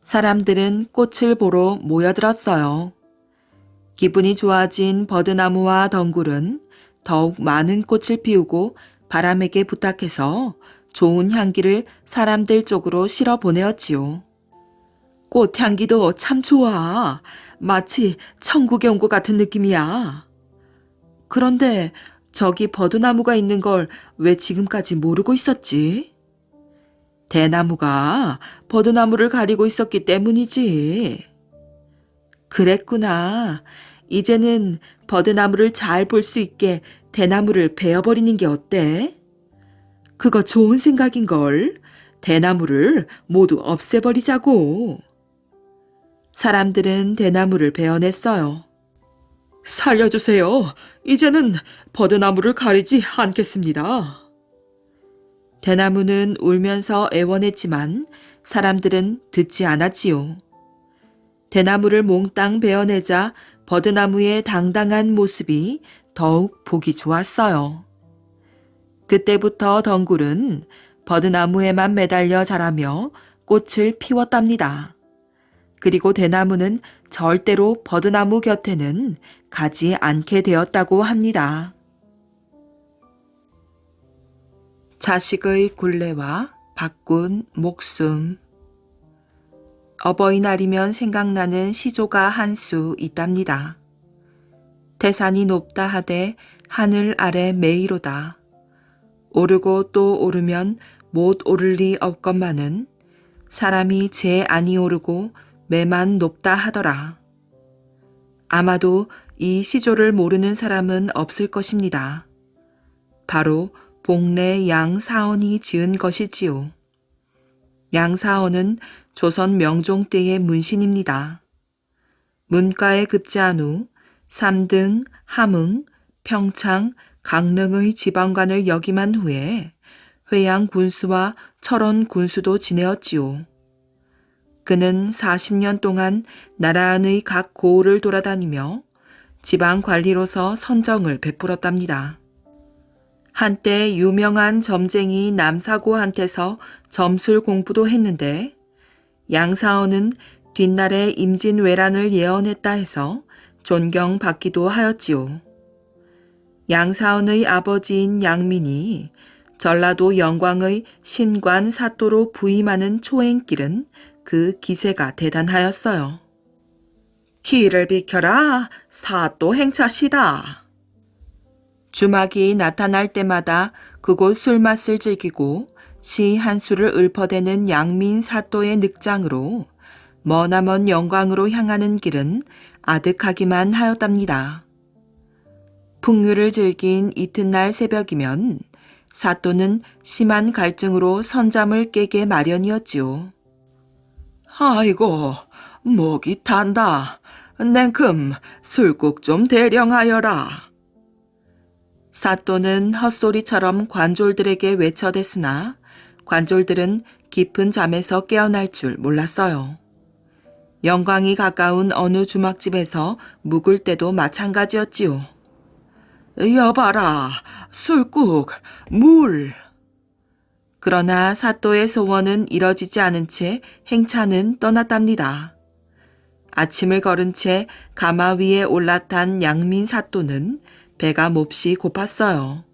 사람들은 꽃을 보러 모여들었어요. 기분이 좋아진 버드나무와 덩굴은 더욱 많은 꽃을 피우고 바람에게 부탁해서 좋은 향기를 사람들 쪽으로 실어 보내었지요. 꽃향기도 참 좋아. 마치 천국에 온 것 같은 느낌이야. 그런데 저기 버드나무가 있는 걸 왜 지금까지 모르고 있었지? 대나무가 버드나무를 가리고 있었기 때문이지. 그랬구나. 이제는 버드나무를 잘 볼 수 있게 대나무를 베어버리는 게 어때? 그거 좋은 생각인걸. 대나무를 모두 없애버리자고. 사람들은 대나무를 베어냈어요. 살려주세요. 이제는 버드나무를 가리지 않겠습니다. 대나무는 울면서 애원했지만 사람들은 듣지 않았지요. 대나무를 몽땅 베어내자 버드나무의 당당한 모습이 더욱 보기 좋았어요. 그때부터 덩굴은 버드나무에만 매달려 자라며 꽃을 피웠답니다. 그리고 대나무는 절대로 버드나무 곁에는 가지 않게 되었다고 합니다. 자식의 굴레와 바꾼 목숨. 어버이날이면 생각나는 시조가 한 수 있답니다. 태산이 높다 하되 하늘 아래 메이로다. 오르고 또 오르면 못 오를 리 없건만은 사람이 제 아니 오르고 매만 높다 하더라. 아마도 이 시조를 모르는 사람은 없을 것입니다. 바로 복례 양사언이 지은 것이지요. 양사언은 조선 명종 때의 문신입니다. 문과에 급제한 후 삼등, 함흥, 평창, 강릉의 지방관을 역임한 후에 회양 군수와 철원 군수도 지내었지요. 그는 40년 동안 나라 안의 각 고을을 돌아다니며 지방 관리로서 선정을 베풀었답니다. 한때 유명한 점쟁이 남사고한테서 점술 공부도 했는데 양사원은 뒷날에 임진왜란을 예언했다 해서 존경받기도 하였지요. 양사원의 아버지인 양민이 전라도 영광의 신관 사또로 부임하는 초행길은 그 기세가 대단하였어요. 길을 비켜라, 사또 행차시다. 주막이 나타날 때마다 그곳 술맛을 즐기고 시 한 수를 읊어대는 양민 사또의 늑장으로 머나먼 영광으로 향하는 길은 아득하기만 하였답니다. 풍류를 즐긴 이튿날 새벽이면 사또는 심한 갈증으로 선잠을 깨게 마련이었지요. 아이고, 목이 탄다. 냉큼 술국 좀 대령하여라. 사또는 헛소리처럼 관졸들에게 외쳐댔으나 관졸들은 깊은 잠에서 깨어날 줄 몰랐어요. 영광이 가까운 어느 주막집에서 묵을 때도 마찬가지였지요. 여봐라, 술국, 물. 그러나 사또의 소원은 이뤄지지 않은 채 행차는 떠났답니다. 아침을 걸은 채 가마 위에 올라탄 양민 사또는 배가 몹시 고팠어요.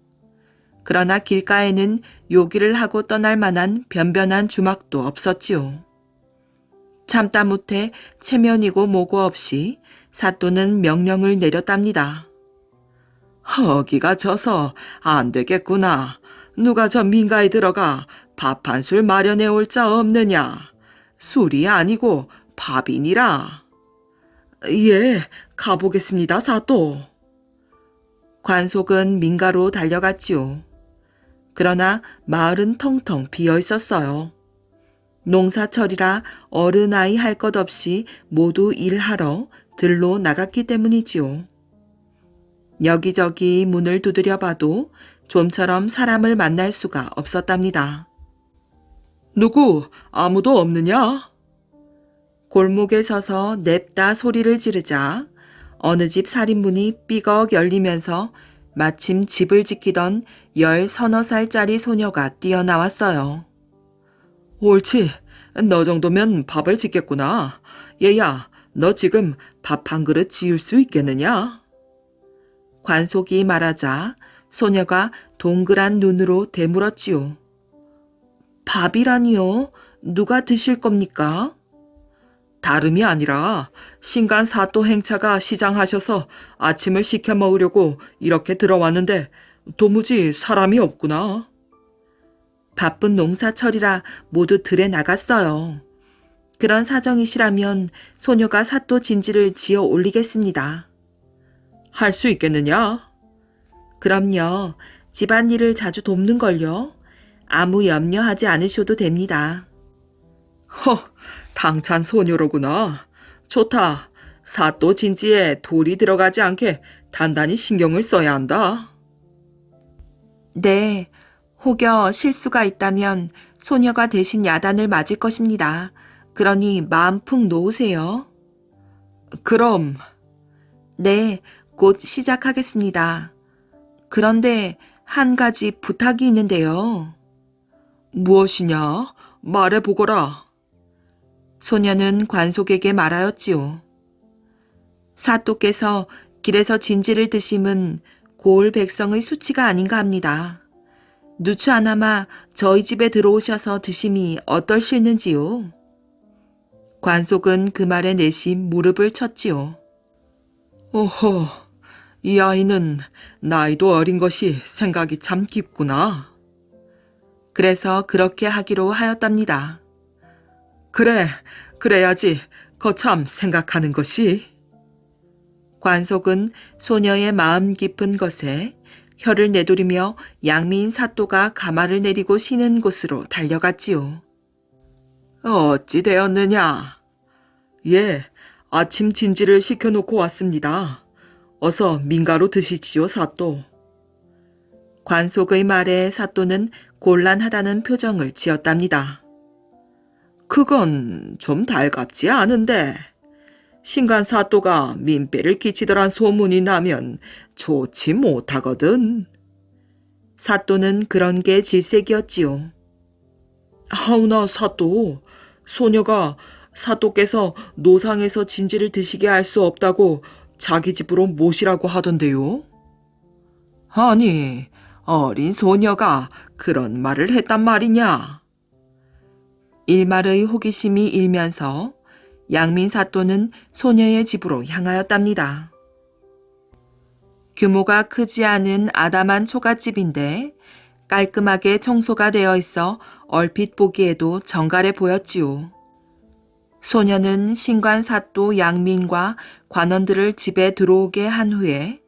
그러나 길가에는 요기를 하고 떠날 만한 변변한 주막도 없었지요. 참다 못해 체면이고 뭐고 없이 사또는 명령을 내렸답니다. 허기가 져서 안 되겠구나. 누가 저 민가에 들어가 밥 한 술 마련해 올 자 없느냐. 술이 아니고 밥이니라. 예, 가보겠습니다, 사또. 관속은 민가로 달려갔지요. 그러나 마을은 텅텅 비어 있었어요. 농사철이라 어른아이 할 것 없이 모두 일하러 들로 나갔기 때문이지요. 여기저기 문을 두드려 봐도 좀처럼 사람을 만날 수가 없었답니다. 누구 아무도 없느냐? 골목에 서서 냅다 소리를 지르자 어느 집 살인문이 삐걱 열리면서 마침 집을 지키던 10서너 살짜리 소녀가 뛰어나왔어요. 옳지, 너 정도면 밥을 짓겠구나. 얘야, 너 지금 밥 한 그릇 지을 수 있겠느냐? 관속이 말하자 소녀가 동그란 눈으로 되물었지요. 밥이라니요? 누가 드실 겁니까? 다름이 아니라 신간 사또 행차가 시장하셔서 아침을 시켜 먹으려고 이렇게 들어왔는데 도무지 사람이 없구나. 바쁜 농사철이라 모두 들에 나갔어요. 그런 사정이시라면 소녀가 사또 진지를 지어 올리겠습니다. 할 수 있겠느냐? 그럼요. 집안일을 자주 돕는걸요. 아무 염려하지 않으셔도 됩니다. 당찬 소녀로구나. 좋다. 사또 진지에 돌이 들어가지 않게 단단히 신경을 써야 한다. 네, 혹여 실수가 있다면 소녀가 대신 야단을 맞을 것입니다. 그러니 마음 푹 놓으세요. 그럼. 네, 곧 시작하겠습니다. 그런데 한 가지 부탁이 있는데요. 무엇이냐? 말해보거라. 소녀는 관속에게 말하였지요. 사또께서 길에서 진지를 드심은 고을 백성의 수치가 아닌가 합니다. 누추 하나마 저희 집에 들어오셔서 드심이 어떨실는지요? 관속은 그 말에 내심 무릎을 쳤지요. 오호, 이 아이는 나이도 어린 것이 생각이 참 깊구나. 그래서 그렇게 하기로 하였답니다. 그래, 그래야지 거참 생각하는 것이. 관속은 소녀의 마음 깊은 것에 혀를 내두리며 양민 사또가 가마를 내리고 쉬는 곳으로 달려갔지요. 어찌 되었느냐? 예, 아침 진지를 시켜놓고 왔습니다. 어서 민가로 드시지요, 사또. 관속의 말에 사또는 곤란하다는 표정을 지었답니다. 그건 좀 달갑지 않은데. 신간 사또가 민폐를 끼치더란 소문이 나면 좋지 못하거든. 사또는 그런 게 질색이었지요. 하우나 사또, 소녀가 사또께서 노상에서 진지를 드시게 할 수 없다고 자기 집으로 모시라고 하던데요. 아니, 어린 소녀가 그런 말을 했단 말이냐. 일말의 호기심이 일면서 양민 사또는 소녀의 집으로 향하였답니다. 규모가 크지 않은 아담한 초가집인데 깔끔하게 청소가 되어 있어 얼핏 보기에도 정갈해 보였지요. 소녀는 신관 사또 양민과 관원들을 집에 들어오게 한 후에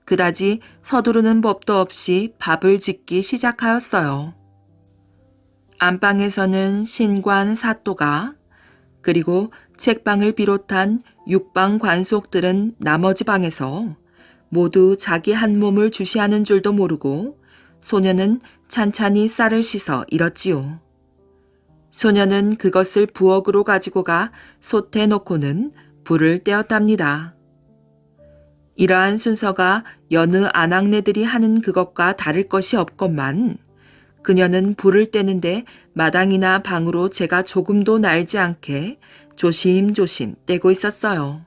그다지 서두르는 법도 없이 밥을 짓기 시작하였어요. 안방에서는 신관 사또가 그리고 책방을 비롯한 육방 관속들은 나머지 방에서 모두 자기 한 몸을 주시하는 줄도 모르고 소녀는 찬찬히 쌀을 씻어 잃었지요. 소녀는 그것을 부엌으로 가지고 가 솥에 놓고는 불을 떼었답니다. 이러한 순서가 여느 아낙네들이 하는 그것과 다를 것이 없건만 그녀는 불을 떼는데 마당이나 방으로 제가 조금도 날지 않게 조심조심 떼고 있었어요.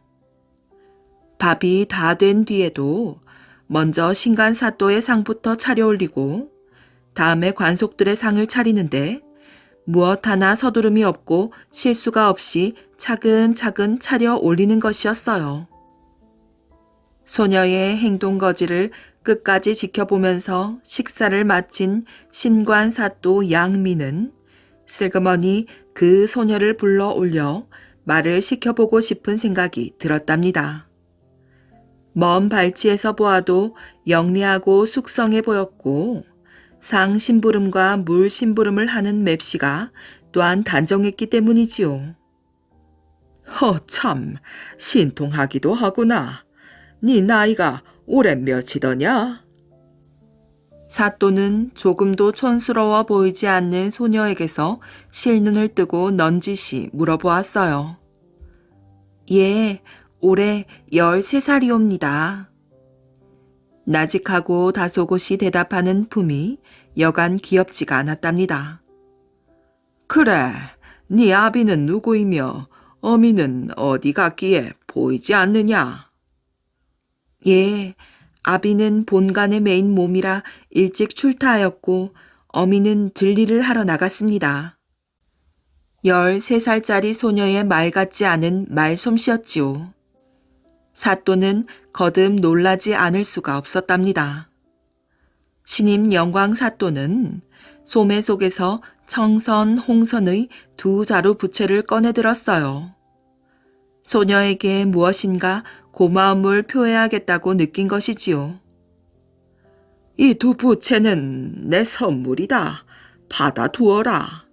밥이 다 된 뒤에도 먼저 신간 사또의 상부터 차려올리고 다음에 관속들의 상을 차리는데 무엇 하나 서두름이 없고 실수가 없이 차근차근 차려 올리는 것이었어요. 소녀의 행동거지를 끝까지 지켜보면서 식사를 마친 신관 사또 양미는 슬그머니 그 소녀를 불러 올려 말을 시켜보고 싶은 생각이 들었답니다. 먼 발치에서 보아도 영리하고 숙성해 보였고 상 심부름과 물 심부름을 하는 맵시가 또한 단정했기 때문이지요. 참, 신통하기도 하구나. 네 나이가 올해 몇이더냐? 사또는 조금도 촌스러워 보이지 않는 소녀에게서 실눈을 뜨고 넌지시 물어보았어요. 예, 올해 13살이옵니다. 나직하고 다소곳이 대답하는 품이 여간 귀엽지가 않았답니다. 그래, 네 아비는 누구이며 어미는 어디 갔기에 보이지 않느냐? 예, 아비는 본관에 매인 몸이라 일찍 출타하였고 어미는 들일을 하러 나갔습니다. 13살짜리 소녀의 말 같지 않은 말솜씨였지요. 사또는 거듭 놀라지 않을 수가 없었답니다. 신임 영광 사또는 소매 속에서 청선, 홍선의 두 자루 부채를 꺼내들었어요. 소녀에게 무엇인가 고마움을 표해야겠다고 느낀 것이지요. 이 두 부채는 내 선물이다. 받아두어라.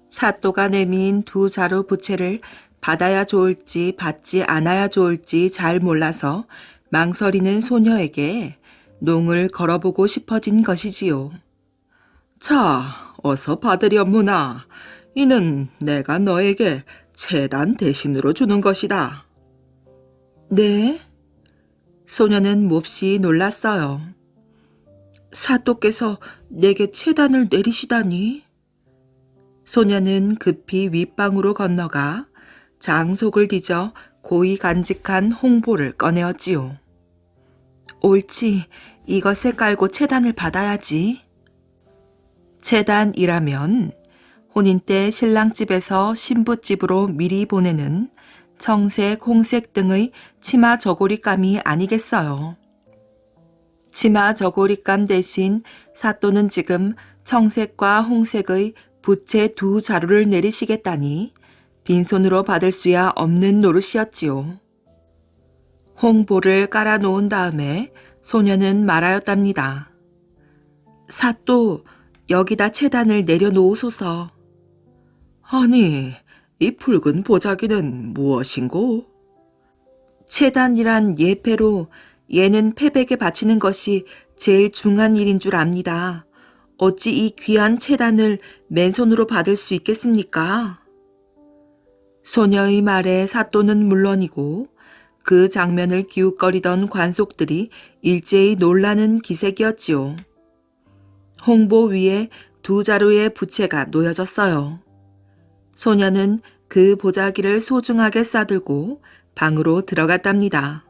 사또가 내민 두 자루 부채를 받아야 좋을지 받지 않아야 좋을지 잘 몰라서 망설이는 소녀에게 농을 걸어보고 싶어진 것이지요. 자, 어서 받으려무나. 이는 내가 너에게 채단 대신으로 주는 것이다. 네? 소녀는 몹시 놀랐어요. 사또께서 내게 채단을 내리시다니? 소녀는 급히 윗방으로 건너가 장속을 뒤져 고이 간직한 홍보를 꺼내었지요. 옳지, 이것을 깔고 채단을 받아야지. 채단이라면 혼인 때 신랑집에서 신부집으로 미리 보내는 청색, 홍색 등의 치마 저고리감이 아니겠어요. 치마 저고리감 대신 사또는 지금 청색과 홍색의 부채 두 자루를 내리시겠다니 빈손으로 받을 수야 없는 노릇이었지요. 홍보를 깔아놓은 다음에 소녀는 말하였답니다. 사또, 여기다 채단을 내려놓으소서. 아니, 이 붉은 보자기는 무엇인고? 채단이란 예패로 얘는 패백에 바치는 것이 제일 중한 일인 줄 압니다. 어찌 이 귀한 채단을 맨손으로 받을 수 있겠습니까? 소녀의 말에 사또는 물론이고 그 장면을 기웃거리던 관속들이 일제히 놀라는 기색이었지요. 홍보 위에 두 자루의 부채가 놓여졌어요. 소녀는 그 보자기를 소중하게 싸들고 방으로 들어갔답니다.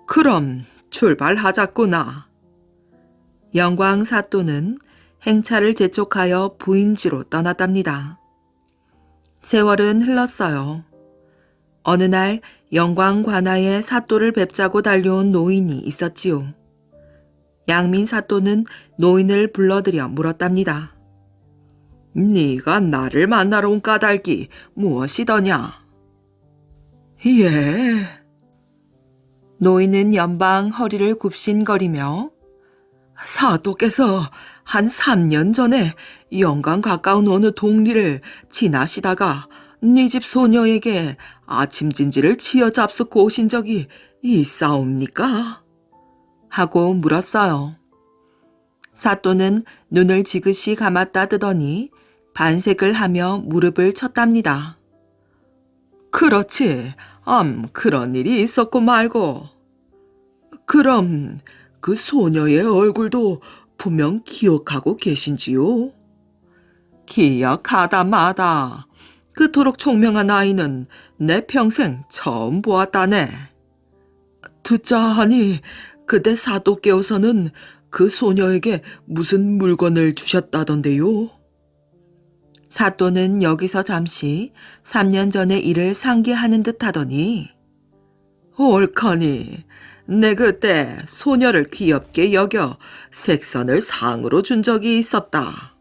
그럼 출발하자꾸나. 영광 사또는 행차를 재촉하여 부임지로 떠났답니다. 세월은 흘렀어요. 어느 날 영광 관아에 사또를 뵙자고 달려온 노인이 있었지요. 양민 사또는 노인을 불러들여 물었답니다. 네가 나를 만나러 온 까닭이 무엇이더냐? 예. 노인은 연방 허리를 굽신거리며 사또께서 한 3년 전에 영광 가까운 어느 동리를 지나시다가 네 집 소녀에게 아침진지를 치어 잡숫고 오신 적이 있사옵니까? 하고 물었어요. 사또는 눈을 지그시 감았다 뜨더니 반색을 하며 무릎을 쳤답니다. 그렇지, 그런 일이 있었고 말고. 그럼 그 소녀의 얼굴도 분명 기억하고 계신지요? 기억하다 마다. 그토록 총명한 아이는 내 평생 처음 보았다네. 듣자 하니 그때 사또께서는 그 소녀에게 무슨 물건을 주셨다던데요? 사또는 여기서 잠시 3년 전의 일을 상기하는 듯 하더니 옳거니 내 그때 소녀를 귀엽게 여겨 색선을 상으로 준 적이 있었다.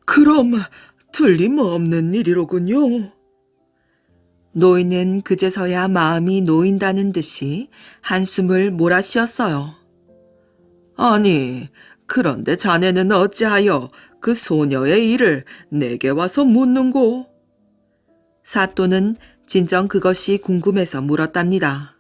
그럼 틀림없는 일이로군요. 노인은 그제서야 마음이 놓인다는 듯이 한숨을 몰아쉬었어요. 아니, 그런데 자네는 어찌하여 그 소녀의 일을 내게 와서 묻는고? 사또는 진정 그것이 궁금해서 물었답니다.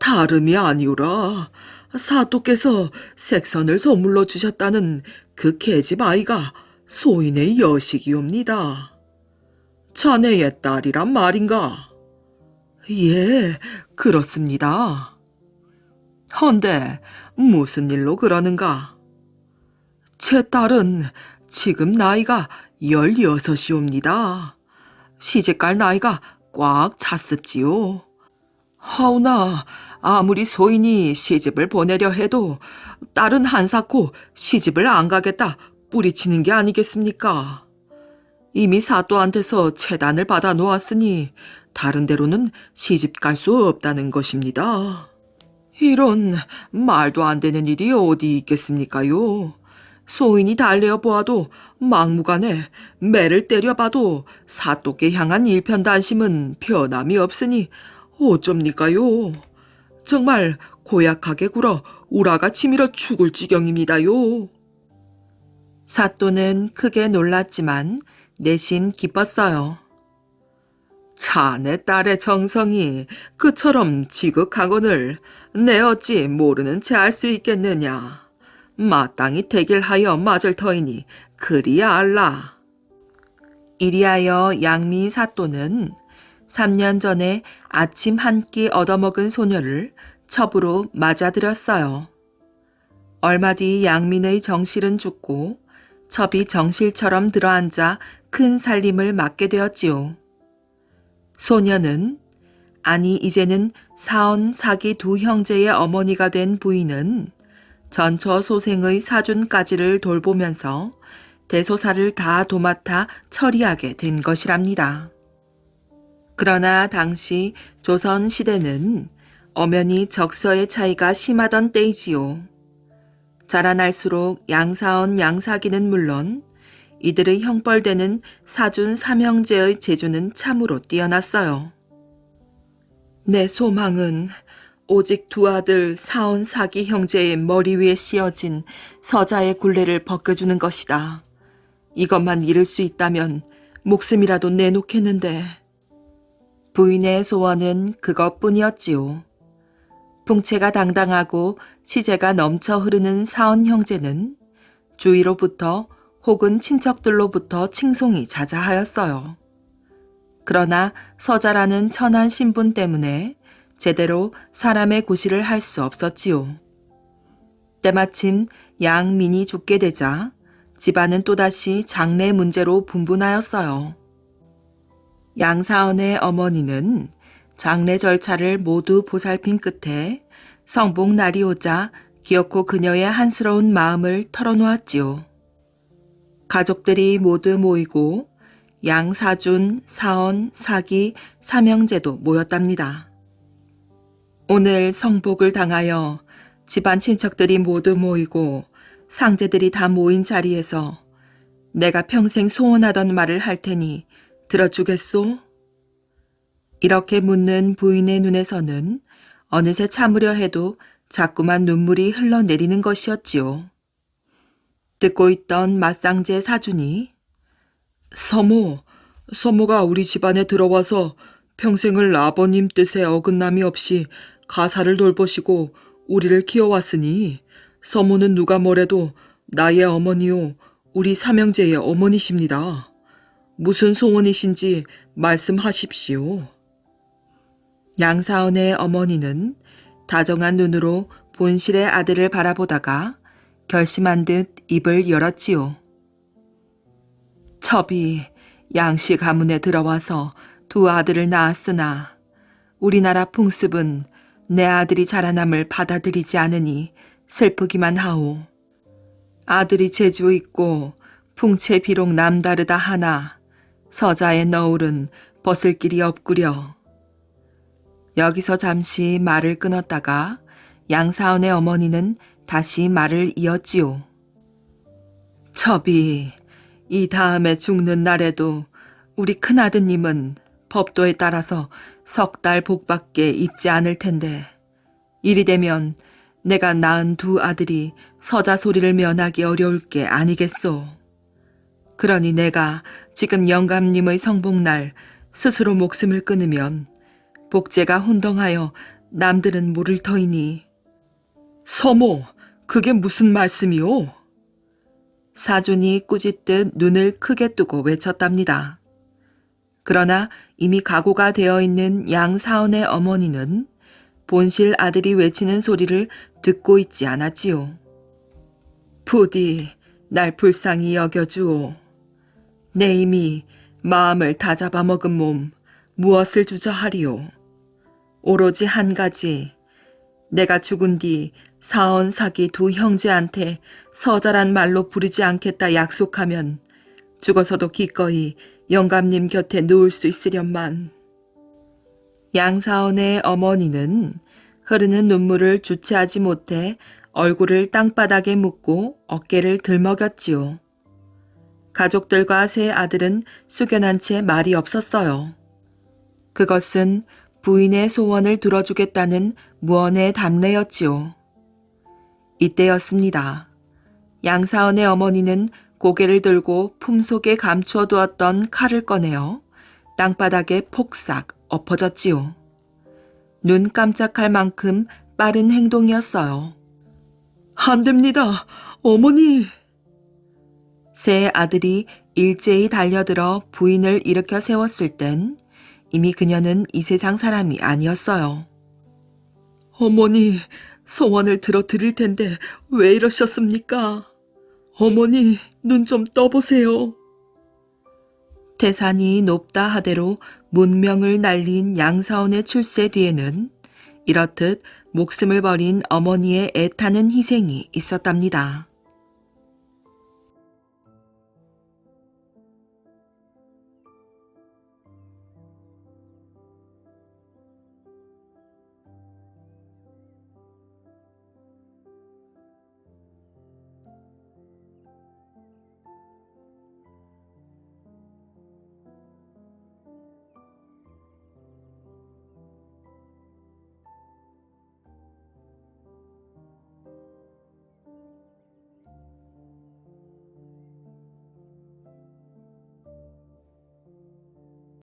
다름이 아니오라. 사또께서 색선을 선물로 주셨다는 그 계집 아이가 소인의 여식이옵니다. 자네의 딸이란 말인가? 예, 그렇습니다. 헌데 무슨 일로 그러는가? 제 딸은 지금 나이가 16이옵니다. 시집갈 나이가 꽉 찼습지요. 하오나 아무리 소인이 시집을 보내려 해도 딸은 한사코 시집을 안 가겠다 뿌리치는 게 아니겠습니까? 이미 사또한테서 채단을 받아 놓았으니 다른 데로는 시집 갈 수 없다는 것입니다. 이런 말도 안 되는 일이 어디 있겠습니까요? 소인이 달래어 보아도 막무가내 매를 때려봐도 사또께 향한 일편단심은 변함이 없으니 어쩝니까요? 정말 고약하게 굴어 우라가 치밀어 죽을 지경입니다요. 사또는 크게 놀랐지만 내심 기뻤어요. 자네 딸의 정성이 그처럼 지극하거늘 내 어찌 모르는 채 알 수 있겠느냐. 마땅히 대길하여 맞을 터이니 그리야 알라. 이리하여 양미 사또는 3년 전에 아침 한 끼 얻어먹은 소녀를 첩으로 맞아들였어요. 얼마 뒤 양민의 정실은 죽고 첩이 정실처럼 들어앉아 큰 살림을 맡게 되었지요. 소녀는, 아니 이제는 사언 사기 두 형제의 어머니가 된 부인은 전처 소생의 사준까지를 돌보면서 대소사를 다 도맡아 처리하게 된 것이랍니다. 그러나 당시 조선 시대는 엄연히 적서의 차이가 심하던 때이지요. 자라날수록 양사언 양사기는 물론 이들의 형벌되는 사준 삼형제의 재주는 참으로 뛰어났어요. 내 소망은 오직 두 아들 사언 사기 형제의 머리 위에 씌어진 서자의 굴레를 벗겨주는 것이다. 이것만 이룰 수 있다면 목숨이라도 내놓겠는데. 부인의 소원은 그것뿐이었지요. 풍채가 당당하고 시재가 넘쳐 흐르는 사원 형제는 주위로부터 혹은 친척들로부터 칭송이 자자하였어요. 그러나 서자라는 천한 신분 때문에 제대로 사람의 구실을 할 수 없었지요. 때마침 양민이 죽게 되자 집안은 또다시 장례 문제로 분분하였어요. 양사원의 어머니는 장례 절차를 모두 보살핀 끝에 성복날이 오자 기어코 그녀의 한스러운 마음을 털어놓았지요. 가족들이 모두 모이고 양사준, 사언, 사기, 삼형제도 모였답니다. 오늘 성복을 당하여 집안 친척들이 모두 모이고 상제들이 다 모인 자리에서 내가 평생 소원하던 말을 할 테니 들어주겠소? 이렇게 묻는 부인의 눈에서는 어느새 참으려 해도 자꾸만 눈물이 흘러내리는 것이었지요. 듣고 있던 맞상제 사준이 서모가 우리 집안에 들어와서 평생을 아버님 뜻에 어긋남이 없이 가사를 돌보시고 우리를 키워왔으니 서모는 누가 뭐래도 나의 어머니요 우리 삼형제의 어머니십니다. 무슨 소원이신지 말씀하십시오. 양사원의 어머니는 다정한 눈으로 본실의 아들을 바라보다가 결심한 듯 입을 열었지요. 첩이 양씨 가문에 들어와서 두 아들을 낳았으나 우리나라 풍습은 내 아들이 자라남을 받아들이지 않으니 슬프기만 하오. 아들이 재주 있고 풍채 비록 남다르다 하나 서자의 너울은 벗을 길이 없구려. 여기서 잠시 말을 끊었다가 양사원의 어머니는 다시 말을 이었지요. 첩이 이 다음에 죽는 날에도 우리 큰아드님은 법도에 따라서 석 달 복밖에 입지 않을 텐데 이리 되면 내가 낳은 두 아들이 서자 소리를 면하기 어려울 게 아니겠소. 그러니 내가 지금 영감님의 성복날 스스로 목숨을 끊으면 복제가 혼동하여 남들은 모를 터이니. 서모, 그게 무슨 말씀이오? 사준이 꾸짖듯 눈을 크게 뜨고 외쳤답니다. 그러나 이미 각오가 되어 있는 양사원의 어머니는 본실 아들이 외치는 소리를 듣고 있지 않았지요. 부디 날 불쌍히 여겨주오. 내 이미 마음을 다 잡아먹은 몸 무엇을 주저하리오. 오로지 한 가지, 내가 죽은 뒤 사언 사기 두 형제한테 서자란 말로 부르지 않겠다 약속하면 죽어서도 기꺼이 영감님 곁에 누울 수 있으련만. 양사원의 어머니는 흐르는 눈물을 주체하지 못해 얼굴을 땅바닥에 묻고 어깨를 들먹였지요. 가족들과 세 아들은 숙연한 채 말이 없었어요. 그것은 부인의 소원을 들어주겠다는 무언의 담례였지요. 이때였습니다. 양사원의 어머니는 고개를 들고 품속에 감추어 두었던 칼을 꺼내어 땅바닥에 폭삭 엎어졌지요. 눈 깜짝할 만큼 빠른 행동이었어요. 안 됩니다, 어머니! 세 아들이 일제히 달려들어 부인을 일으켜 세웠을 땐 이미 그녀는 이 세상 사람이 아니었어요. 어머니, 소원을 들어드릴 텐데 왜 이러셨습니까? 어머니, 눈 좀 떠보세요. 태산이 높다 하대로 문명을 날린 양사원의 출세 뒤에는 이렇듯 목숨을 버린 어머니의 애타는 희생이 있었답니다.